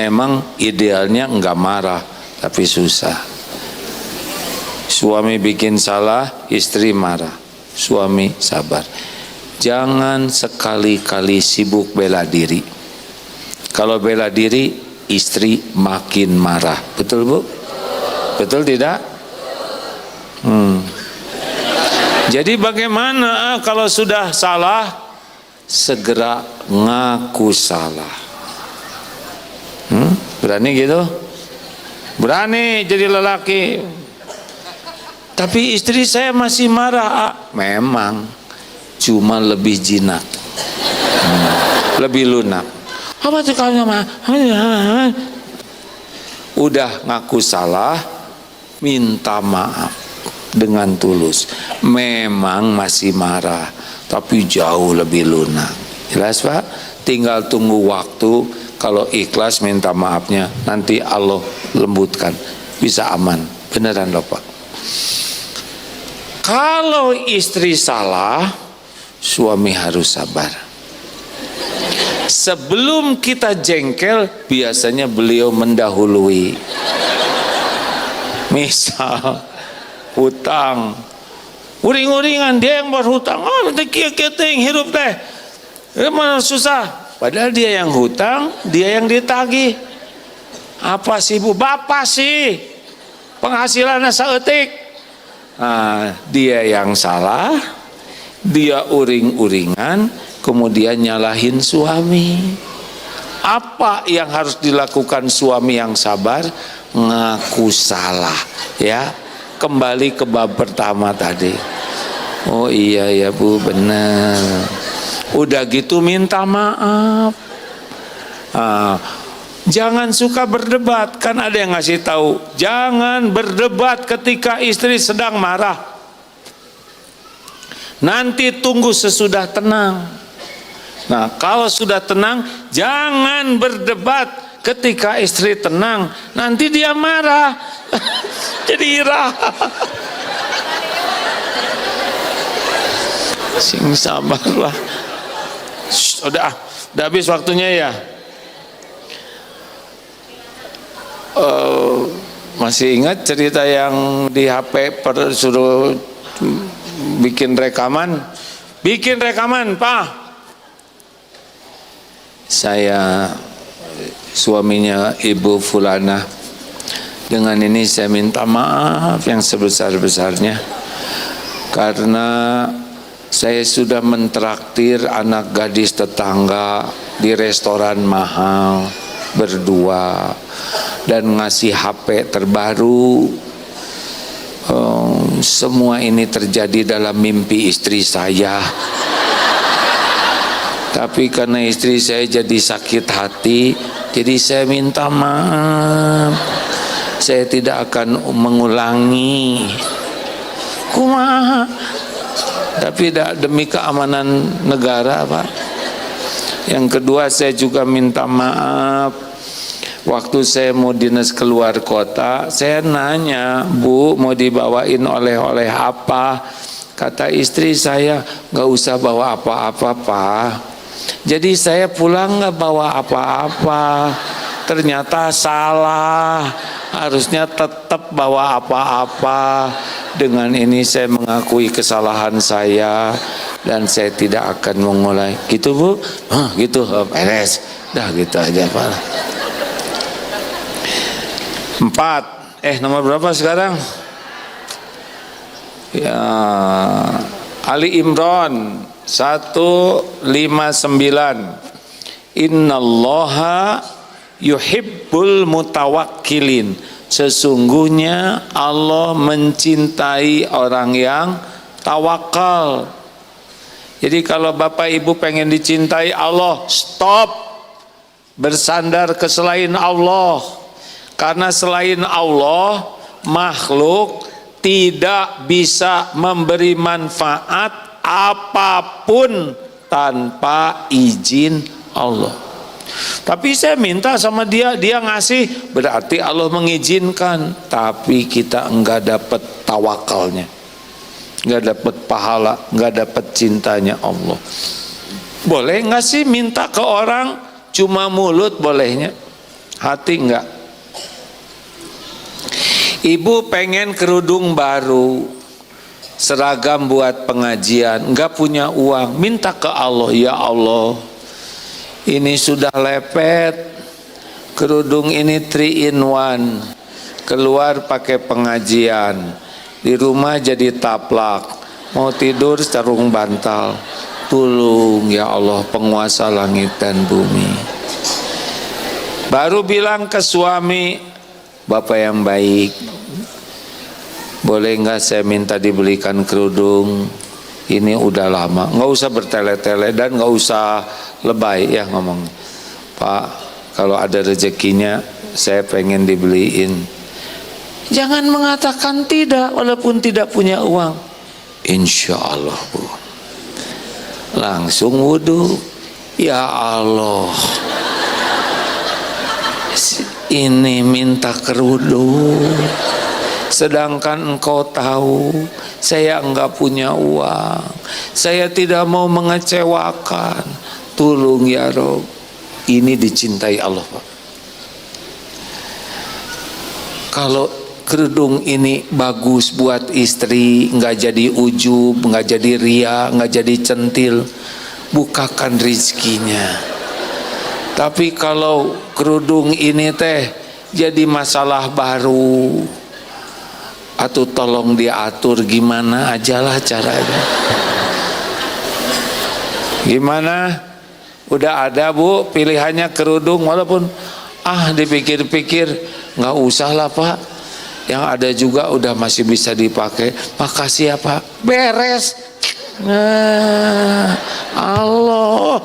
Memang idealnya enggak marah, tapi susah. Suami bikin salah, istri marah. Suami sabar. Jangan sekali-kali sibuk bela diri. Kalau bela diri, istri makin marah. Betul Bu? Betul tidak? Jadi bagaimana kalau sudah salah, segera ngaku salah. Berani gitu? Berani jadi lelaki. Tapi istri saya masih marah. Memang, cuma lebih jinak, lebih lunak. Apa tuh kalau udah ngaku salah, minta maaf dengan tulus. Memang masih marah, tapi jauh lebih lunak. Jelas Pak? Tinggal tunggu waktu. Kalau ikhlas minta maafnya, nanti Allah lembutkan, bisa aman. Beneran loh Pak. Kalau istri salah, suami harus sabar. Sebelum kita jengkel, biasanya beliau mendahului. Misal hutang, uring-uringan dia yang berhutang. Oh, nanti kia-kia hirup teh, mana susah. Padahal dia yang hutang, dia yang ditagih. Apa sih Bu? Bapak sih, penghasilannya saeutik. Nah, dia yang salah, dia uring-uringan, kemudian nyalahin suami. Apa yang harus dilakukan suami yang sabar? Ngaku salah, ya. Kembali ke bab pertama tadi. Oh iya ya Bu, benar. Udah gitu minta maaf. Jangan suka berdebat, kan ada yang ngasih tahu, jangan berdebat ketika istri sedang marah. Nanti tunggu sesudah tenang. Nah, kalau sudah tenang, jangan berdebat ketika istri tenang, nanti dia marah. Jadi ira. Sing sabarlah. Udah habis waktunya ya. Masih ingat cerita yang di HP suruh bikin rekaman? Bikin rekaman, Pak. Saya suaminya Ibu Fulana. Dengan ini saya minta maaf yang sebesar-besarnya karena saya sudah mentraktir anak gadis tetangga di restoran mahal berdua dan ngasih HP terbaru. Semua ini terjadi dalam mimpi istri saya. Tapi karena istri saya jadi sakit hati, jadi saya minta maaf. Saya tidak akan mengulangi. Kumaha? Tapi demi keamanan negara, Pak. Yang kedua, saya juga minta maaf. Waktu saya mau dinas keluar kota, saya nanya, Bu, mau dibawain oleh-oleh apa? Kata istri saya, nggak usah bawa apa-apa, Pak. Jadi saya pulang nggak bawa apa-apa. Ternyata salah. Harusnya tetap bawa apa-apa. Dengan ini saya mengakui kesalahan saya dan saya tidak akan mengulangi. Gitu, Bu? Gitu, beres. Dah gitu aja, Pak. 4. Nomor berapa sekarang? Ya, Ali Imran 159. Innallaha yuhibbul mutawakkilin. Sesungguhnya Allah mencintai orang yang tawakal. Jadi kalau Bapak Ibu pengen dicintai Allah, stop bersandar ke selain Allah. Karena selain Allah, makhluk tidak bisa memberi manfaat apapun tanpa izin Allah. Tapi saya minta sama dia, dia ngasih, berarti Allah mengizinkan. Tapi kita enggak dapat tawakalnya, enggak dapat pahala, enggak dapat cintanya Allah. Boleh nggak sih minta ke orang cuma mulut bolehnya, hati enggak? Ibu pengen kerudung baru, seragam buat pengajian, enggak punya uang, minta ke Allah, ya Allah, ini sudah lepet, kerudung ini 3 in 1, keluar pakai pengajian, di rumah jadi taplak, mau tidur sarung bantal, tolong ya Allah penguasa langit dan bumi. Baru bilang ke suami, Bapak yang baik, boleh nggak saya minta dibelikan kerudung? Ini udah lama, nggak usah bertele-tele dan nggak usah lebay ya ngomong. Pak, kalau ada rezekinya saya pengen dibeliin. Jangan mengatakan tidak walaupun tidak punya uang. Insya Allah, Bu. Langsung wudhu. Ya Allah, ini minta kerudung, sedangkan engkau tahu saya enggak punya uang, saya tidak mau mengecewakan, tolong ya Rob. Ini dicintai Allah, Pak. Kalau kerudung ini bagus buat istri, enggak jadi ujub, enggak jadi ria, enggak jadi centil, bukakan rizkinya. Tapi kalau kerudung ini teh jadi masalah baru, atau tolong diatur gimana ajalah caranya. Gimana? Udah ada, Bu, pilihannya kerudung, walaupun dipikir-pikir nggak usah lah, Pak, yang ada juga udah masih bisa dipakai. Makasih ya, Pak, beres. Nah, Allah,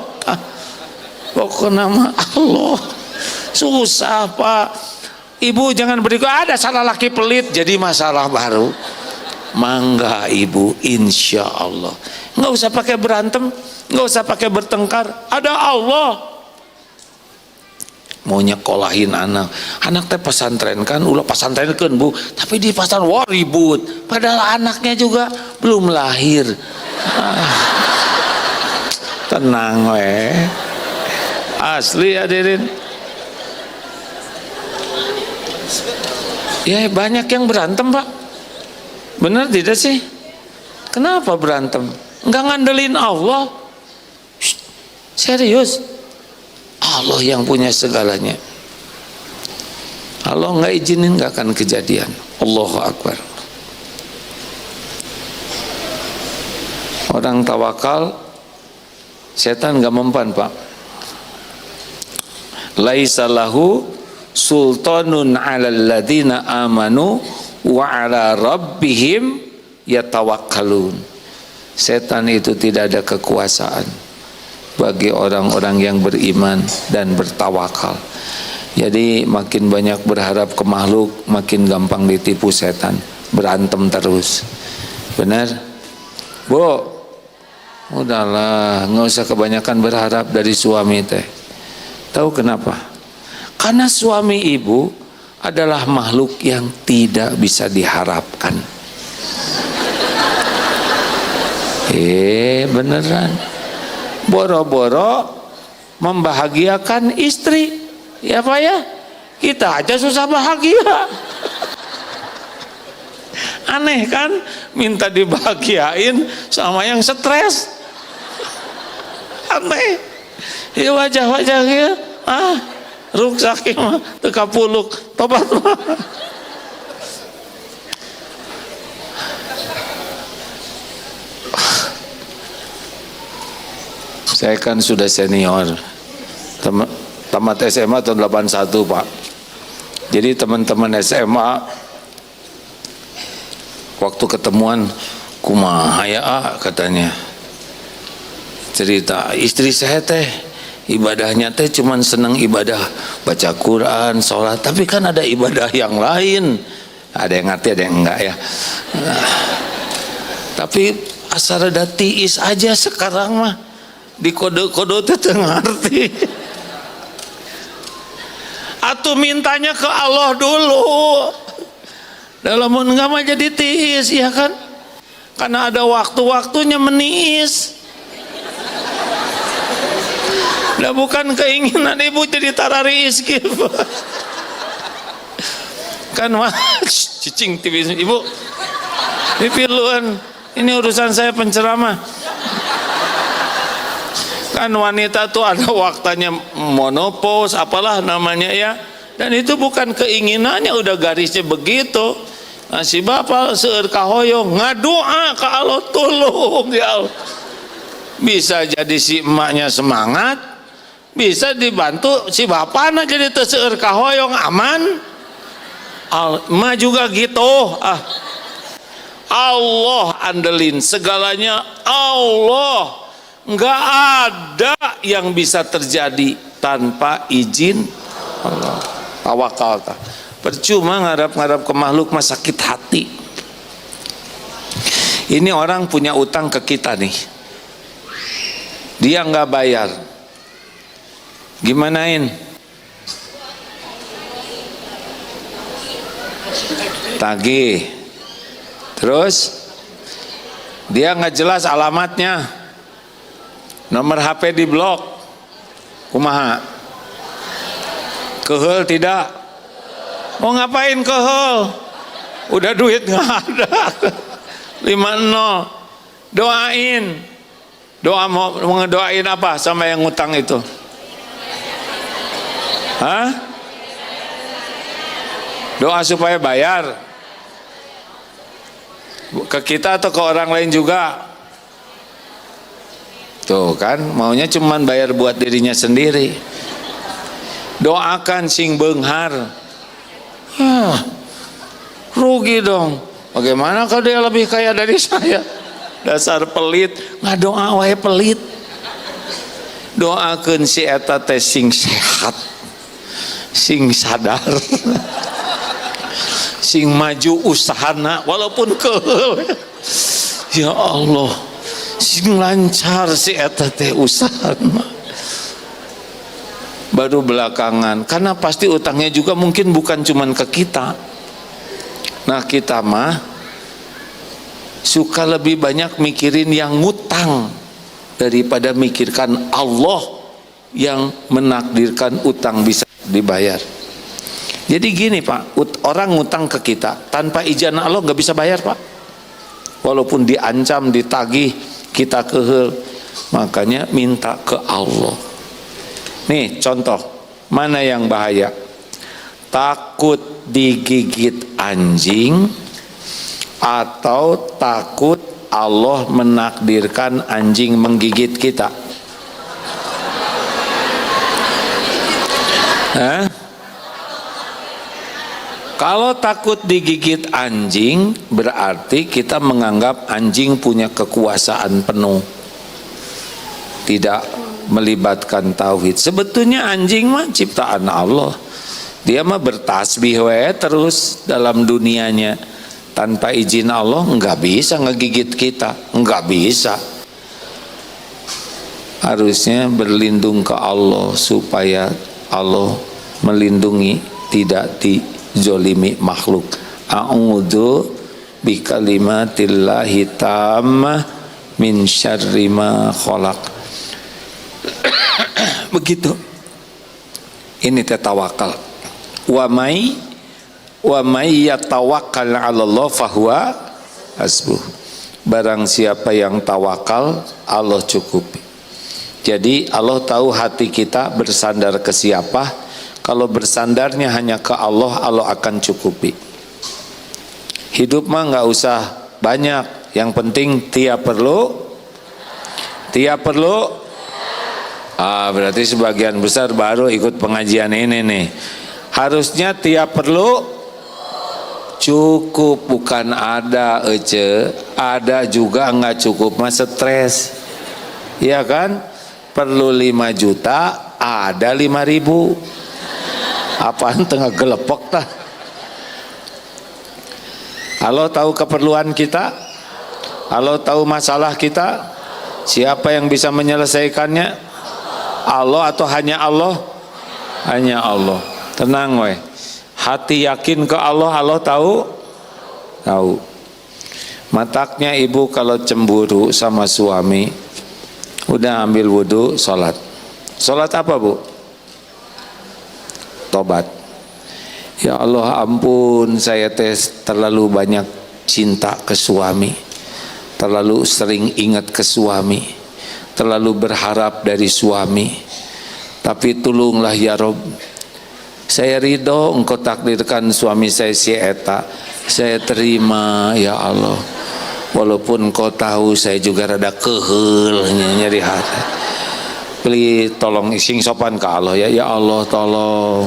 pokoknya nama Allah susah, Pak. Ibu jangan berikut ada salah laki pelit jadi masalah baru. Mangga Ibu, insya Allah nggak usah pakai berantem, nggak usah pakai bertengkar, ada Allah. mau nyekolahin anak teh pesantren kan, ulah pesantrenkeun Bu, tapi di pasar wah ribut, padahal anaknya juga belum lahir. Tenang asli hadirin. Ya banyak yang berantem Pak, benar tidak sih? Kenapa berantem? Enggak ngandelin Allah. Serius, Allah yang punya segalanya. Allah nggak izinin nggak akan kejadian. Allahu Akbar. Orang tawakal, setan nggak mempan Pak. Laisa lahu sultanun 'alal ladzina amanu wa 'ala rabbihim yatawakkalun. Setan itu tidak ada kekuasaan bagi orang-orang yang beriman dan bertawakal. Jadi makin banyak berharap ke makhluk, makin gampang ditipu setan, berantem terus. Benar? Bu, udahlah, nggak usah kebanyakan berharap dari suami teh. Tahu kenapa? Karena suami ibu adalah makhluk yang tidak bisa diharapkan. Beneran. Boro-boro membahagiakan istri, ya Pak ya, kita aja susah bahagia. Aneh kan, minta dibahagiain sama yang stres. Aneh ya, wajah-wajah ya, ruksak mah teka puluk tobat mah. Saya kan sudah senior, tamat SMA tahun 81 Pak. Jadi teman-teman SMA waktu ketemuan, kumaha ya katanya, cerita istri saya teh ibadahnya teh cuman seneng ibadah baca Quran, sholat, tapi kan ada ibadah yang lain. Ada yang ngerti, ada yang enggak ya. Tapi asal ada tiis aja sekarang mah, di kode-kode teh ngerti. Atuh mintanya ke Allah dulu. Dalam enggak mah jadi tiis, ya kan? Karena ada waktu-waktunya meniis. Nah, bukan keinginan ibu jadi tararis gitu. Kan mah cicing TV ibu. Dipiluan. Ini urusan saya penceramah. Kan wanita tuh ada waktunya monopause apalah namanya ya, dan itu bukan keinginannya, udah garisnya begitu. Nah, si bapak seueur kahoyong ngadoa ke Allah, tolong ya Allah. Bisa jadi si emaknya semangat, bisa dibantu si bapaknya jadi teu seueur kahoyong aman. Emak juga gitu. Allah andelin segalanya, Allah. Enggak ada yang bisa terjadi tanpa izin Allah. Tawakal. Percuma ngarap-ngarap ke makhluk mah sakit hati. Ini orang punya utang ke kita nih, dia nggak bayar, gimanain? Tagih. Terus dia nggak jelas alamatnya, nomor HP di blok, kumaha? Keheul tidak? Mau ngapain keheul? Udah duit nggak ada. 50. Doain. Doa mau ngedoain apa sama yang ngutang itu? Hah? Doa supaya bayar. Ke kita atau ke orang lain juga? Tuh kan, maunya cuman bayar buat dirinya sendiri. Doakan sing beunghar. Rugi dong. Bagaimana kalau dia lebih kaya dari saya? Dasar pelit, ngadoa wae pelit. Doakeun si eta teh sing sehat, sing sadar, sing maju usahana walaupun keheul. Ya Allah, sing lancar si eta teh usahana. baru belakangan, karena pasti utangnya juga mungkin bukan cuman ke kita. Nah kita mah suka lebih banyak mikirin yang ngutang daripada mikirkan Allah yang menakdirkan utang bisa dibayar. Jadi gini Pak, orang ngutang ke kita tanpa izin Allah nggak bisa bayar Pak, walaupun diancam, ditagih, kita kehel. Makanya minta ke Allah. Nih contoh, mana yang bahaya? Takut digigit anjing atau takut Allah menakdirkan anjing menggigit kita? Hah? Kalau takut digigit anjing, berarti kita menganggap anjing punya kekuasaan penuh, tidak melibatkan tauhid. Sebetulnya anjing mah ciptaan Allah, dia mah bertasbih terus dalam dunianya. Tanpa izin Allah nggak bisa ngegigit kita, nggak bisa. Harusnya berlindung ke Allah supaya Allah melindungi, tidak dijolimi makhluk. A'udzu bikalimatillahi tammah min syarri ma khalaq. Begitu. Ini tawakal. Wa may yatawakkal 'ala Allah fahuwa hasbuh. Barang siapa yang tawakal, Allah cukupi. Jadi Allah tahu hati kita bersandar ke siapa. Kalau bersandarnya hanya ke Allah, Allah akan cukupi. Hidup mah nggak usah banyak, yang penting tiap perlu. Berarti sebagian besar baru ikut pengajian ini nih. Harusnya tiap perlu cukup, bukan ada ada juga nggak cukup, mah stres. Iya kan? Perlu 5 juta, ada 5.000. Apaan tengah gelepok tah? Allah tahu keperluan kita, Allah tahu masalah kita. Siapa yang bisa menyelesaikannya? Allah atau hanya Allah? Hanya Allah. Tenang weh. Hati yakin ke Allah, Allah tahu? Tahu. Mataknya ibu kalau cemburu sama suami, udah ambil wudhu, sholat. Sholat apa bu? Tobat. Ya Allah ampun, saya terlalu banyak cinta ke suami, terlalu sering ingat ke suami, terlalu berharap dari suami. Tapi tolonglah ya Rob, saya ridho engkau takdirkan suami saya si eta, saya terima ya Allah. Walaupun engkau tahu saya juga rada kehel nyari hati. Please tolong sing sopan ke Allah ya. Ya Allah tolong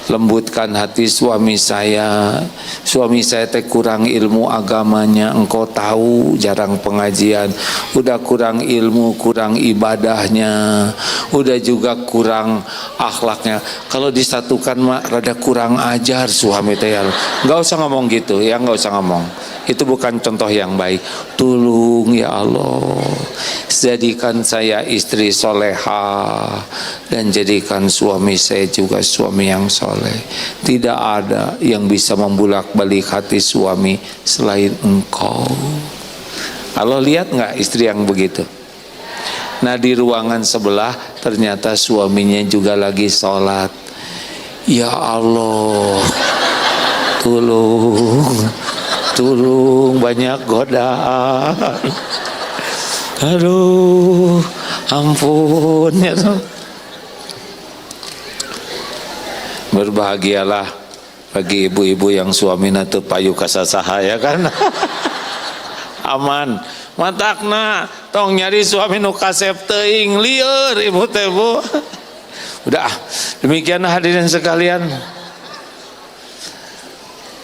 lembutkan hati suami saya. Suami saya teh kurang ilmu agamanya, engkau tahu jarang pengajian, udah kurang ilmu, kurang ibadahnya, udah juga kurang akhlaknya. Kalau disatukan mah rada kurang ajar suami teh ya. Nggak usah ngomong gitu ya, nggak usah ngomong. Itu bukan contoh yang baik. Tolong ya Allah, jadikan saya istri soleha dan jadikan suami saya juga suami yang soleh. Tidak ada yang bisa membulak-balik hati suami selain engkau. Allah lihat nggak istri yang begitu? Nah di ruangan sebelah ternyata suaminya juga lagi sholat. Ya Allah, tolong banyak godaan. Aduh, ampun ya tuh. Berbahagialah bagi ibu-ibu yang suamina teu payu kasasaha ya kan. Aman. Matakna tong nyari suami nu kasep teuing lieur ibu teh bu. Udah demikian hadirin sekalian.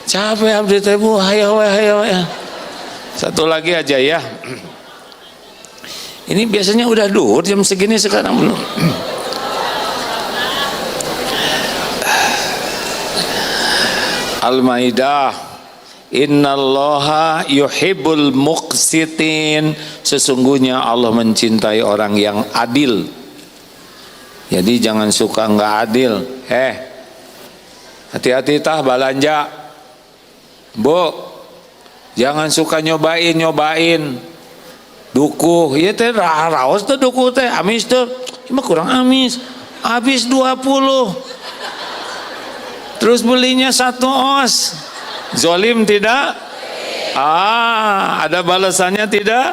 Capek abdi teh bu, hayo ya. Satu lagi aja ya. Ini biasanya udah duhur jam segini, sekarang belum. Al-Maidah, innallaha yuhibbul muqsitin. Sesungguhnya Allah mencintai orang yang adil. Jadi jangan suka nggak adil. Hati-hati tah balanja. Bu, jangan suka nyobain dukuh. Ieu teh raos teh dukuh teh, amis teh. Mah kurang amis. Habis 20. Terus belinya 1 os. Zolim tidak? Ada balasannya tidak?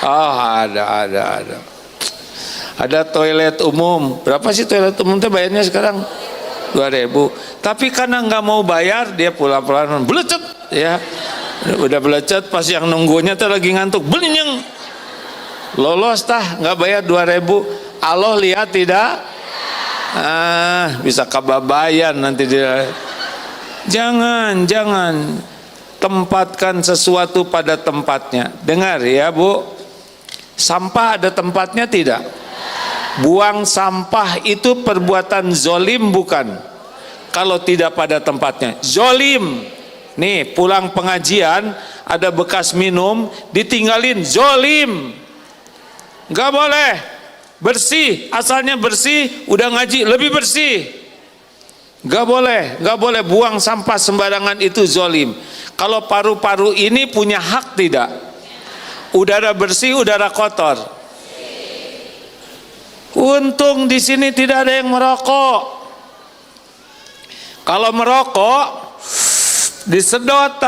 Ada. Ada toilet umum. Berapa sih toilet umum teh bayarnya sekarang? 2.000. Tapi karena nggak mau bayar, dia pulang-pulang belecet ya. Udah belecet, pas yang nunggunya tuh lagi ngantuk, belinyeng. Lolos tah, nggak bayar 2.000. Allah lihat tidak? Bisa kababayan nanti dia. Jangan tempatkan sesuatu pada tempatnya. Dengar ya Bu, sampah ada tempatnya tidak? Buang sampah itu perbuatan zolim bukan? Kalau tidak pada tempatnya, zolim. Nih pulang pengajian ada bekas minum ditinggalin, zolim. Gak boleh. Bersih, asalnya bersih, udah ngaji lebih bersih. Gak boleh buang sampah sembarangan, itu zolim. Kalau paru-paru ini punya hak tidak? Udara bersih, udara kotor. Untung di sini tidak ada yang merokok. Kalau merokok disedot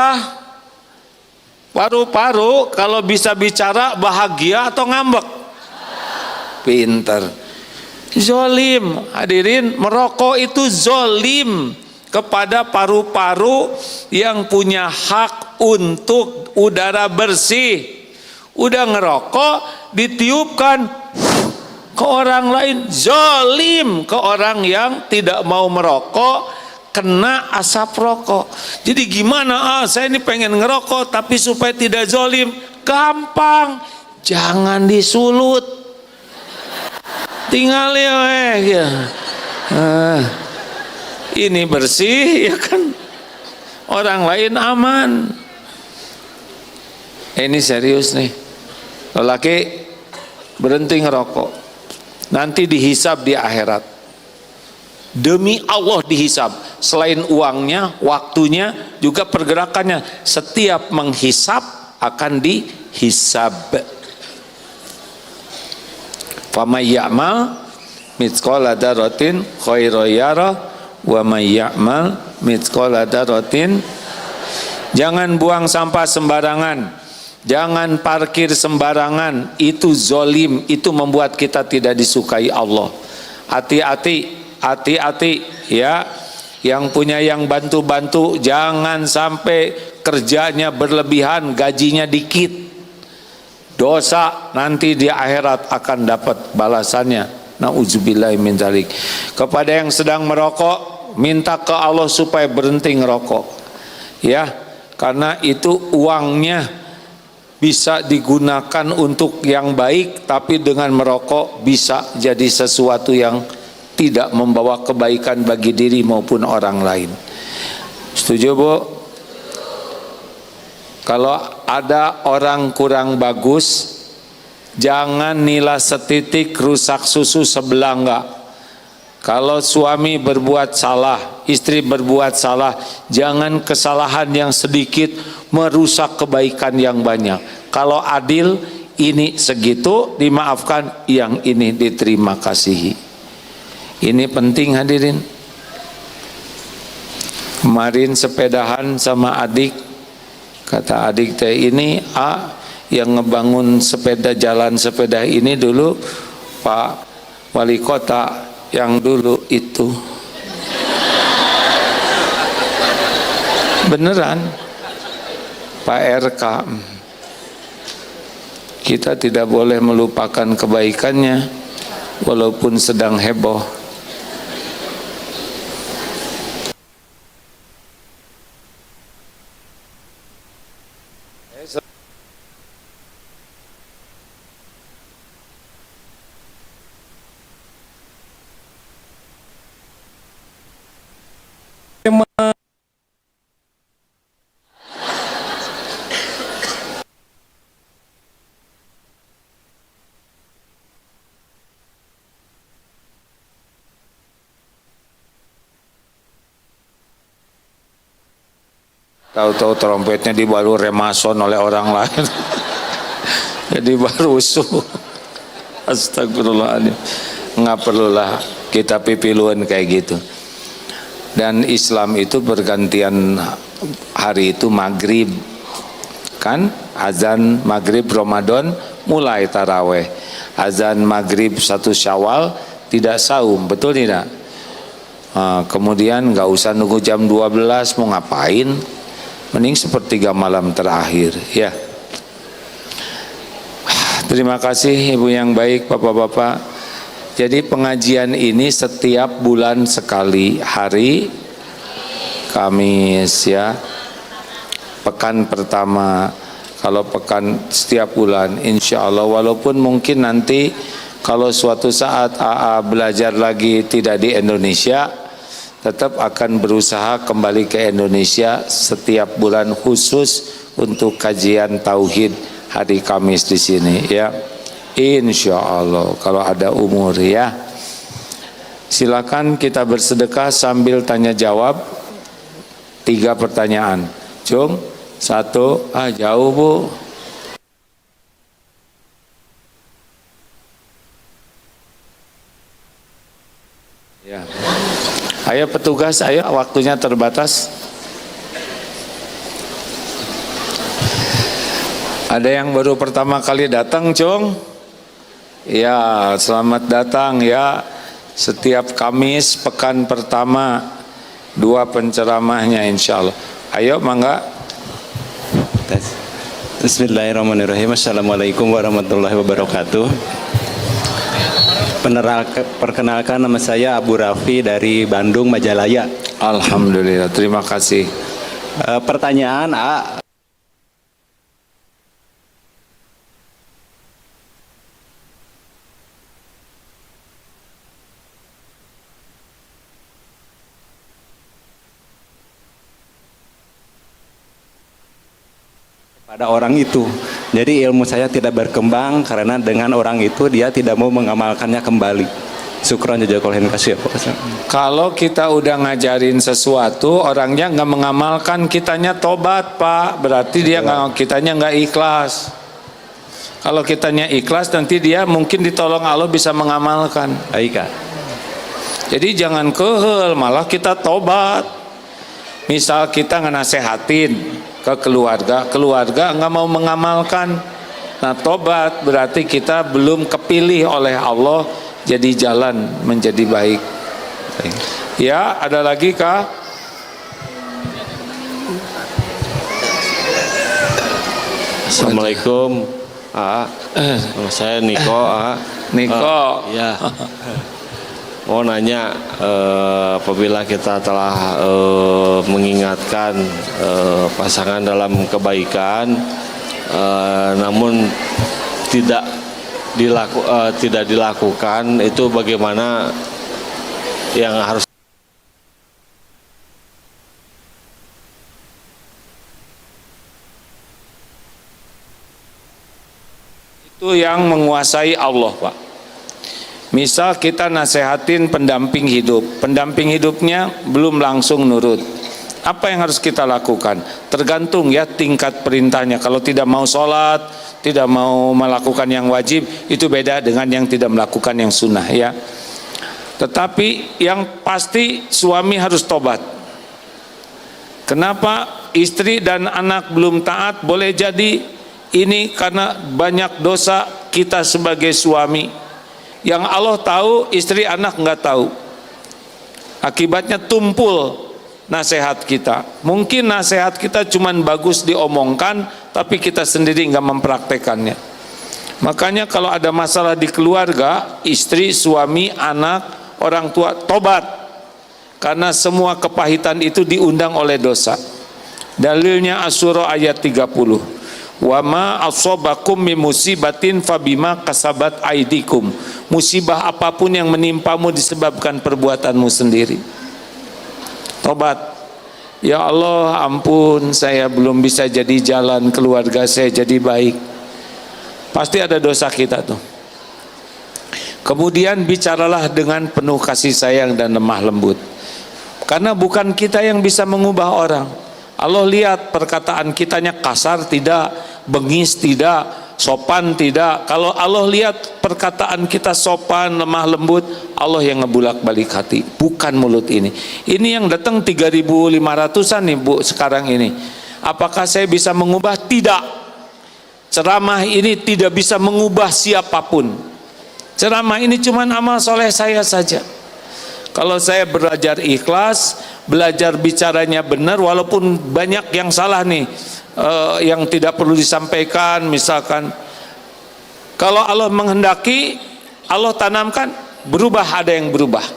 paru-paru, kalau bisa bicara bahagia atau ngambek? Pinter. Zolim, hadirin, merokok itu zolim kepada paru-paru yang punya hak untuk udara bersih. Udah ngerokok ditiupkan ke orang lain, zolim ke orang yang tidak mau merokok, kena asap rokok. Jadi gimana? Saya ini pengen ngerokok tapi supaya tidak zolim. Gampang, jangan disulut, tinggal ya. Ini bersih ya kan, orang lain aman. Ini serius nih, lelaki berhenti ngerokok, nanti dihisab di akhirat. Demi Allah dihisab, selain uangnya, waktunya, juga pergerakannya. Setiap menghisab akan dihisab. Famay ya'mal mitsqala dzarratin khairan yarah wa may ya'mal mitsqala dzarratin. Jangan buang sampah sembarangan, jangan parkir sembarangan, itu zolim, itu membuat kita tidak disukai Allah. Hati-hati ya, yang punya yang bantu-bantu jangan sampai kerjanya berlebihan, gajinya dikit. Dosa nanti di akhirat akan dapat balasannya. Nauzubillahi min dzalik. Kepada yang sedang merokok, minta ke Allah supaya berhenti ngerokok. Ya, karena itu uangnya bisa digunakan untuk yang baik, tapi dengan merokok bisa jadi sesuatu yang tidak membawa kebaikan bagi diri maupun orang lain. Setuju Bu? Kalau ada orang kurang bagus, jangan nilai setitik rusak susu sebelah enggak. Kalau suami berbuat salah, istri berbuat salah, jangan kesalahan yang sedikit merusak kebaikan yang banyak. Kalau adil, ini segitu dimaafkan, yang ini diterima kasihi. Ini penting hadirin. Kemarin sepedahan sama adik, kata adik teh ini yang ngebangun sepeda, jalan sepeda ini dulu Pak Wali Kota yang dulu itu. Beneran Pak RK. Kita tidak boleh melupakan kebaikannya walaupun sedang heboh. Tahu-tahu trompetnya dibalu remason oleh orang lain. Jadi barusuh. Astagfirullahaladzim. Nggak perlulah kita pipiluan kayak gitu. Dan Islam itu bergantian hari itu maghrib, kan? Azan maghrib Ramadan mulai taraweh. Azan maghrib 1 Syawal tidak saum, betul tidak? Kemudian nggak usah nunggu jam 12 mau ngapain? Mending sepertiga malam terakhir, ya. Terima kasih ibu yang baik, bapak-bapak. Jadi pengajian ini setiap bulan sekali, hari Kamis ya. Pekan pertama, kalau pekan setiap bulan, insya Allah. Walaupun mungkin nanti kalau suatu saat AA belajar lagi tidak di Indonesia, tetap akan berusaha kembali ke Indonesia setiap bulan khusus untuk kajian tauhid hari Kamis di sini ya. Insya Allah kalau ada umur ya. Silakan kita bersedekah sambil tanya jawab. 3 pertanyaan. Cung, 1, jauh bu. Ya. Ayo petugas, ayo waktunya terbatas. Ada yang baru pertama kali datang, Cung? Ya, selamat datang ya. Setiap Kamis pekan pertama 2 penceramahnya insya Allah. Ayo mangga. Bismillahirrahmanirrahim. Assalamualaikum warahmatullahi wabarakatuh. Perkenalkan, nama saya Abu Rafi dari Bandung, Majalaya. Alhamdulillah, terima kasih. Pertanyaan pada orang itu. Jadi ilmu saya tidak berkembang karena dengan orang itu dia tidak mau mengamalkannya kembali. Syukran jazakallahu khairan. Kalau kita udah ngajarin sesuatu, orangnya nggak mengamalkan, kitanya tobat Pak. Berarti dia kitanya nggak ikhlas. Kalau kitanya ikhlas, nanti dia mungkin ditolong Allah bisa mengamalkan. Baik. Jadi jangan kehel, malah kita tobat. Misal kita ngenasehatin ke keluarga nggak mau mengamalkan, nah tobat berarti kita belum kepilih oleh Allah jadi jalan menjadi baik. Ya, ada lagi kah? Assalamualaikum. Nama saya Niko. Niko. Ya. Mau nanya, apabila kita telah mengingatkan pasangan dalam kebaikan, namun tidak dilakukan, itu bagaimana yang harus? Itu yang menguasai Allah Pak. Misal kita nasehatin pendamping hidupnya belum langsung nurut. Apa yang harus kita lakukan? Tergantung ya tingkat perintahnya. Kalau tidak mau sholat, tidak mau melakukan yang wajib, itu beda dengan yang tidak melakukan yang sunnah ya. Tetapi yang pasti suami harus tobat. Kenapa istri dan anak belum taat? Boleh jadi ini karena banyak dosa kita sebagai suami. Yang Allah tahu, istri anak nggak tahu. Akibatnya tumpul nasihat kita. Mungkin nasihat kita cuman bagus diomongkan, tapi kita sendiri nggak mempraktekannya. Makanya kalau ada masalah di keluarga, istri, suami, anak, orang tua, tobat. Karena semua kepahitan itu diundang oleh dosa. Dalilnya Asy-Syura ayat 30. Wa ma asobakum min musibatin fabima kasabat aidikum. Musibah apapun yang menimpamu disebabkan perbuatanmu sendiri. Tobat. Ya Allah, ampun, saya belum bisa jadi jalan, keluarga saya jadi baik. Pasti ada dosa kita tuh. Kemudian bicaralah dengan penuh kasih sayang dan lemah lembut. Karena bukan kita yang bisa mengubah orang. Allah lihat perkataan kitanya kasar tidak, bengis tidak, sopan tidak. Kalau Allah lihat perkataan kita sopan, lemah lembut, Allah yang ngebulak-balik hati, bukan mulut ini. Ini yang datang 3.500-an nih Bu sekarang ini. Apakah saya bisa mengubah? Tidak. Ceramah ini tidak bisa mengubah siapapun. Ceramah ini cuma amal soleh saya saja. Kalau saya belajar ikhlas, belajar bicaranya benar, walaupun banyak yang salah nih, yang tidak perlu disampaikan. Misalkan kalau Allah menghendaki, Allah tanamkan, berubah, ada yang berubah.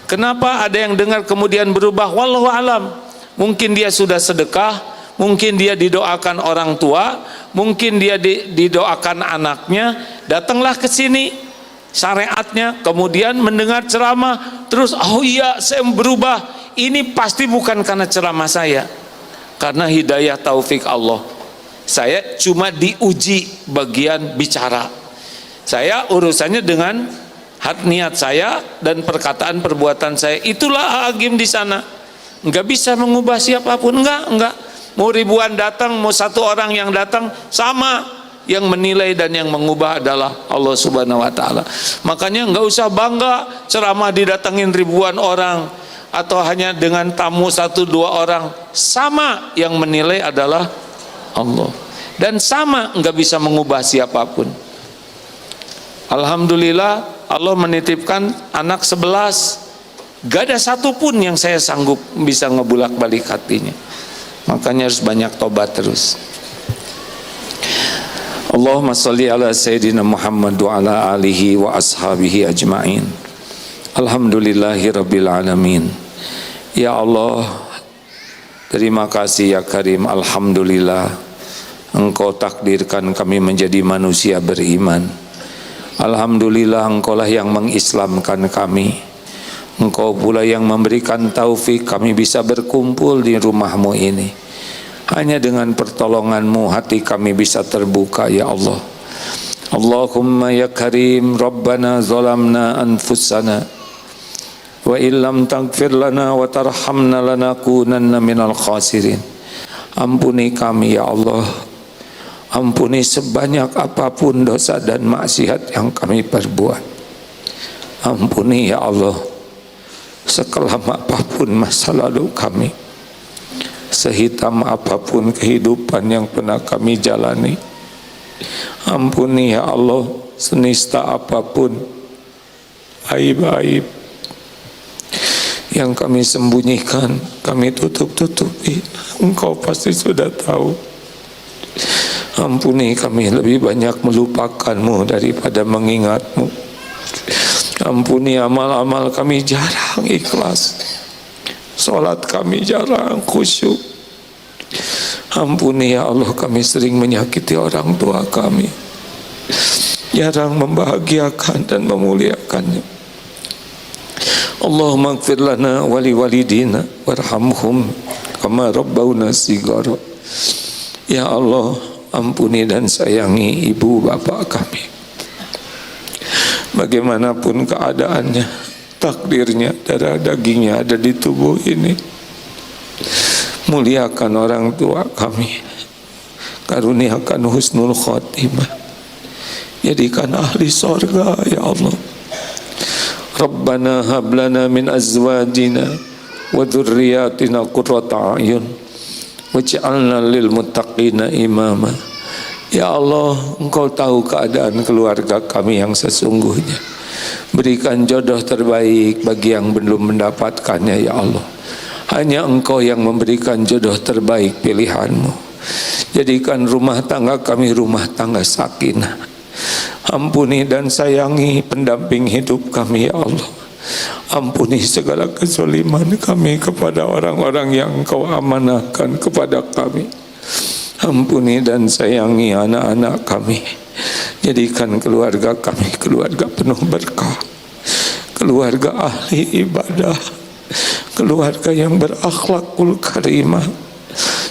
Kenapa ada yang dengar kemudian berubah? Wallahu alam. Mungkin dia sudah sedekah, mungkin dia didoakan orang tua, mungkin dia didoakan anaknya, datanglah ke sini syariatnya, kemudian mendengar ceramah, terus oh iya saya berubah. Ini pasti bukan karena ceramah saya, karena hidayah taufik Allah. Saya cuma diuji bagian bicara. Saya urusannya dengan hati niat saya dan perkataan perbuatan saya. Itulah hakim di sana. Enggak bisa mengubah siapapun, enggak. Mau ribuan datang, mau satu orang yang datang, sama. Yang menilai dan yang mengubah adalah Allah Subhanahu wa Ta'ala. Makanya enggak usah bangga ceramah didatengin ribuan orang atau hanya dengan tamu 1-2 orang. Sama yang menilai adalah Allah, dan sama enggak bisa mengubah siapapun. Alhamdulillah Allah menitipkan anak 11. Gak ada satupun yang saya sanggup bisa ngebulak balik hatinya. Makanya harus banyak tobat terus. Allahumma salli ala Sayyidina Muhammad wa ala alihi wa ashabihi ajma'in. Alhamdulillahi rabbil alamin. Ya Allah, terima kasih ya Karim. Alhamdulillah Engkau takdirkan kami menjadi manusia beriman. Alhamdulillah Engkaulah yang mengislamkan kami. Engkau pula yang memberikan taufik kami bisa berkumpul di rumahmu ini. Hanya dengan pertolonganmu hati kami bisa terbuka ya Allah. Allahumma ya Karim, Rabbana zalamna anfusana wa illam taghfir lana wa tarhamna lanakunanna minal khasirin. Ampuni kami ya Allah. Ampuni sebanyak apapun dosa dan maksiat yang kami perbuat. Ampuni ya Allah sekelam apapun masa lalu kami, sehitam apapun kehidupan yang pernah kami jalani. Ampuni ya Allah senista apapun aib-aib yang kami sembunyikan, kami tutup-tutupi. Engkau pasti sudah tahu. Ampuni kami lebih banyak melupakanmu daripada mengingatmu. Ampuni amal-amal kami jarang ikhlas, sholat kami jarang khusyuk. Ampuni ya Allah kami sering menyakiti orang tua kami, jarang membahagiakan dan memuliakannya. Allahumma ighfir lana wa li walidina warhamhum kama rabbawna shighara. Ya Allah, ampuni dan sayangi ibu bapak kami. Bagaimanapun keadaannya, takdirnya, darah dagingnya ada di tubuh ini. Muliakan orang tua kami, karuniakan husnul khotimah, jadikan ahli sorga ya Allah. Rabbana hablana min azwajina wa dhurriyyatina qurrata a'yun waj'alna lil muttaqina imama. Ya Allah, Engkau tahu keadaan keluarga kami yang sesungguhnya. Berikan jodoh terbaik bagi yang belum mendapatkannya ya Allah. Hanya Engkau yang memberikan jodoh terbaik pilihan-Mu. Jadikan rumah tangga kami rumah tangga sakinah. Ampuni dan sayangi pendamping hidup kami ya Allah. Ampuni segala kezaliman kami kepada orang-orang yang Engkau amanahkan kepada kami. Ampuni dan sayangi anak-anak kami. Jadikan keluarga kami keluarga penuh berkah, keluarga ahli ibadah, keluarga yang berakhlakul karimah.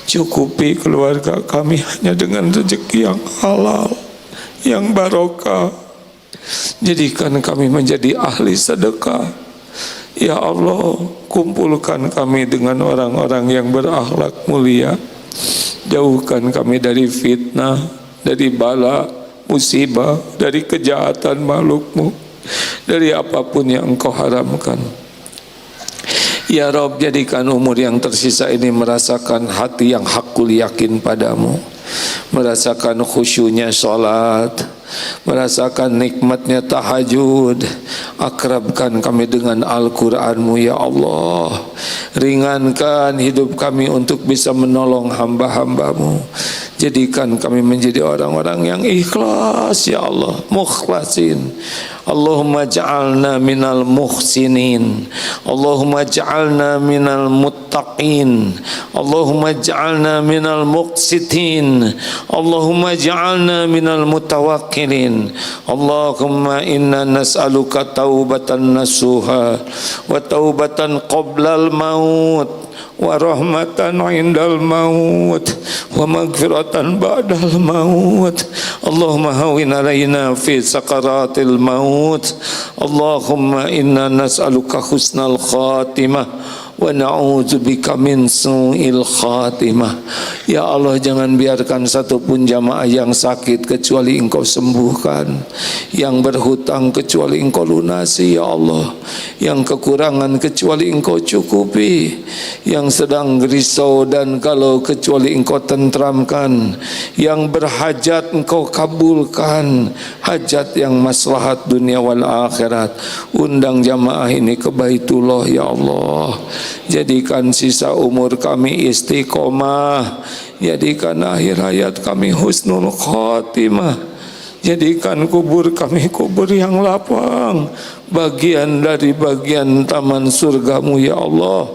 Cukupi keluarga kami hanya dengan rezeki yang halal, yang barokah. Jadikan kami menjadi ahli sedekah. Ya Allah, kumpulkan kami dengan orang-orang yang berakhlak mulia. Jauhkan kami dari fitnah, dari bala, musibah, dari kejahatan makhluk-Mu, dari apapun yang Engkau haramkan. Ya Rabb, jadikan umur yang tersisa ini merasakan hati yang hakul yakin padamu, merasakan khusyunya salat, merasakan nikmatnya tahajud. Akrabkan kami dengan Al-Quran-Mu ya Allah. Ringankan hidup kami untuk bisa menolong hamba-hamba-Mu. Jadikan kami menjadi orang-orang yang ikhlas ya Allah, mukhlasin. Allahumma ja'alna minal muhsinin, Allahumma ja'alna minal muttaqin, Allahumma ja'alna minal muqsitin, Allahumma ja'alna minal mutawakkilin. Allahumma inna nas'aluka taubatan nasuha wa taubatan qoblal maut wa rahmatan indal maut wa maghfiratan ba'dal maut. Allahumma hawin alaina fi sakaratil maut. Allahumma inna nas'aluka husnal khatimah wa na'udzubika min su'il khatimah. Ya Allah, jangan biarkan satupun jamaah yang sakit kecuali Engkau sembuhkan, yang berhutang kecuali Engkau lunasi ya Allah, yang kekurangan kecuali Engkau cukupi, yang sedang risau dan kalau kecuali Engkau tentramkan, yang berhajat Engkau kabulkan, hajat yang maslahat dunia wal akhirat. Undang jamaah ini ke Baitullah ya Allah. Jadikan sisa umur kami istiqomah, jadikan akhir hayat kami husnul khatimah, jadikan kubur kami kubur yang lapang, bagian dari bagian taman surga-Mu ya Allah.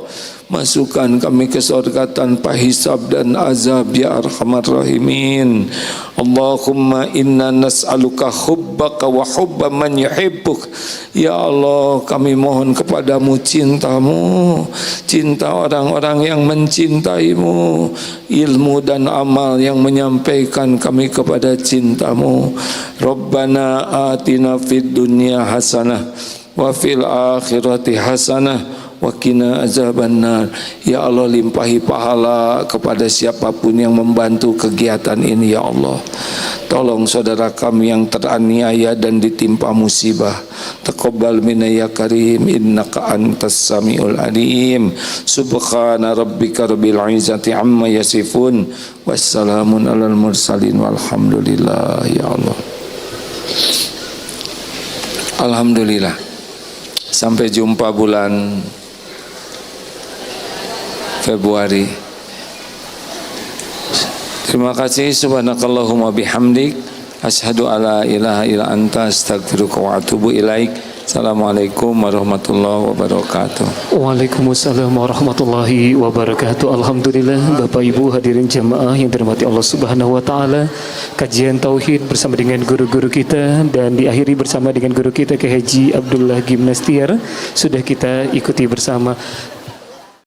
Masukkan kami ke surga tanpa hisab dan azab ya arhamar rahimin. Allahumma inna nas'aluka hubbaka wa hubba man yuhibbuk. Ya Allah, kami mohon kepadamu cinta-Mu, cinta orang-orang yang mencintai-Mu, ilmu dan amal yang menyampaikan kami kepada cinta-Mu. Rabbana atina fid dunya hasanah wa fil akhirati hasanah wa qina azabannar. Ya Allah, limpahi pahala kepada siapapun yang membantu kegiatan ini ya Allah. Tolong saudara kami yang teraniaya dan ditimpa musibah. Taqabbal minna ya karim, innaka antas samiul alim. Subhana rabbika rabbil izzati amma yasifun, wassalamun alal mursalin, walhamdulillah ya Allah. Alhamdulillah. Sampai jumpa bulan Februari. Terima kasih. Subhanakallahumma bihamdik, asyhadu alla ilaha illa anta, astaghfiruka wa atubu ilaik. Assalamualaikum warahmatullahi wabarakatuh. Waalaikumsalam warahmatullahi wabarakatuh. Alhamdulillah, Bapak Ibu hadirin jamaah yang dirahmati Allah Subhanahu wa taala. Kajian tauhid bersama dengan guru-guru kita dan diakhiri bersama dengan guru kita Kiai Haji Abdullah Gimnastiar sudah kita ikuti bersama.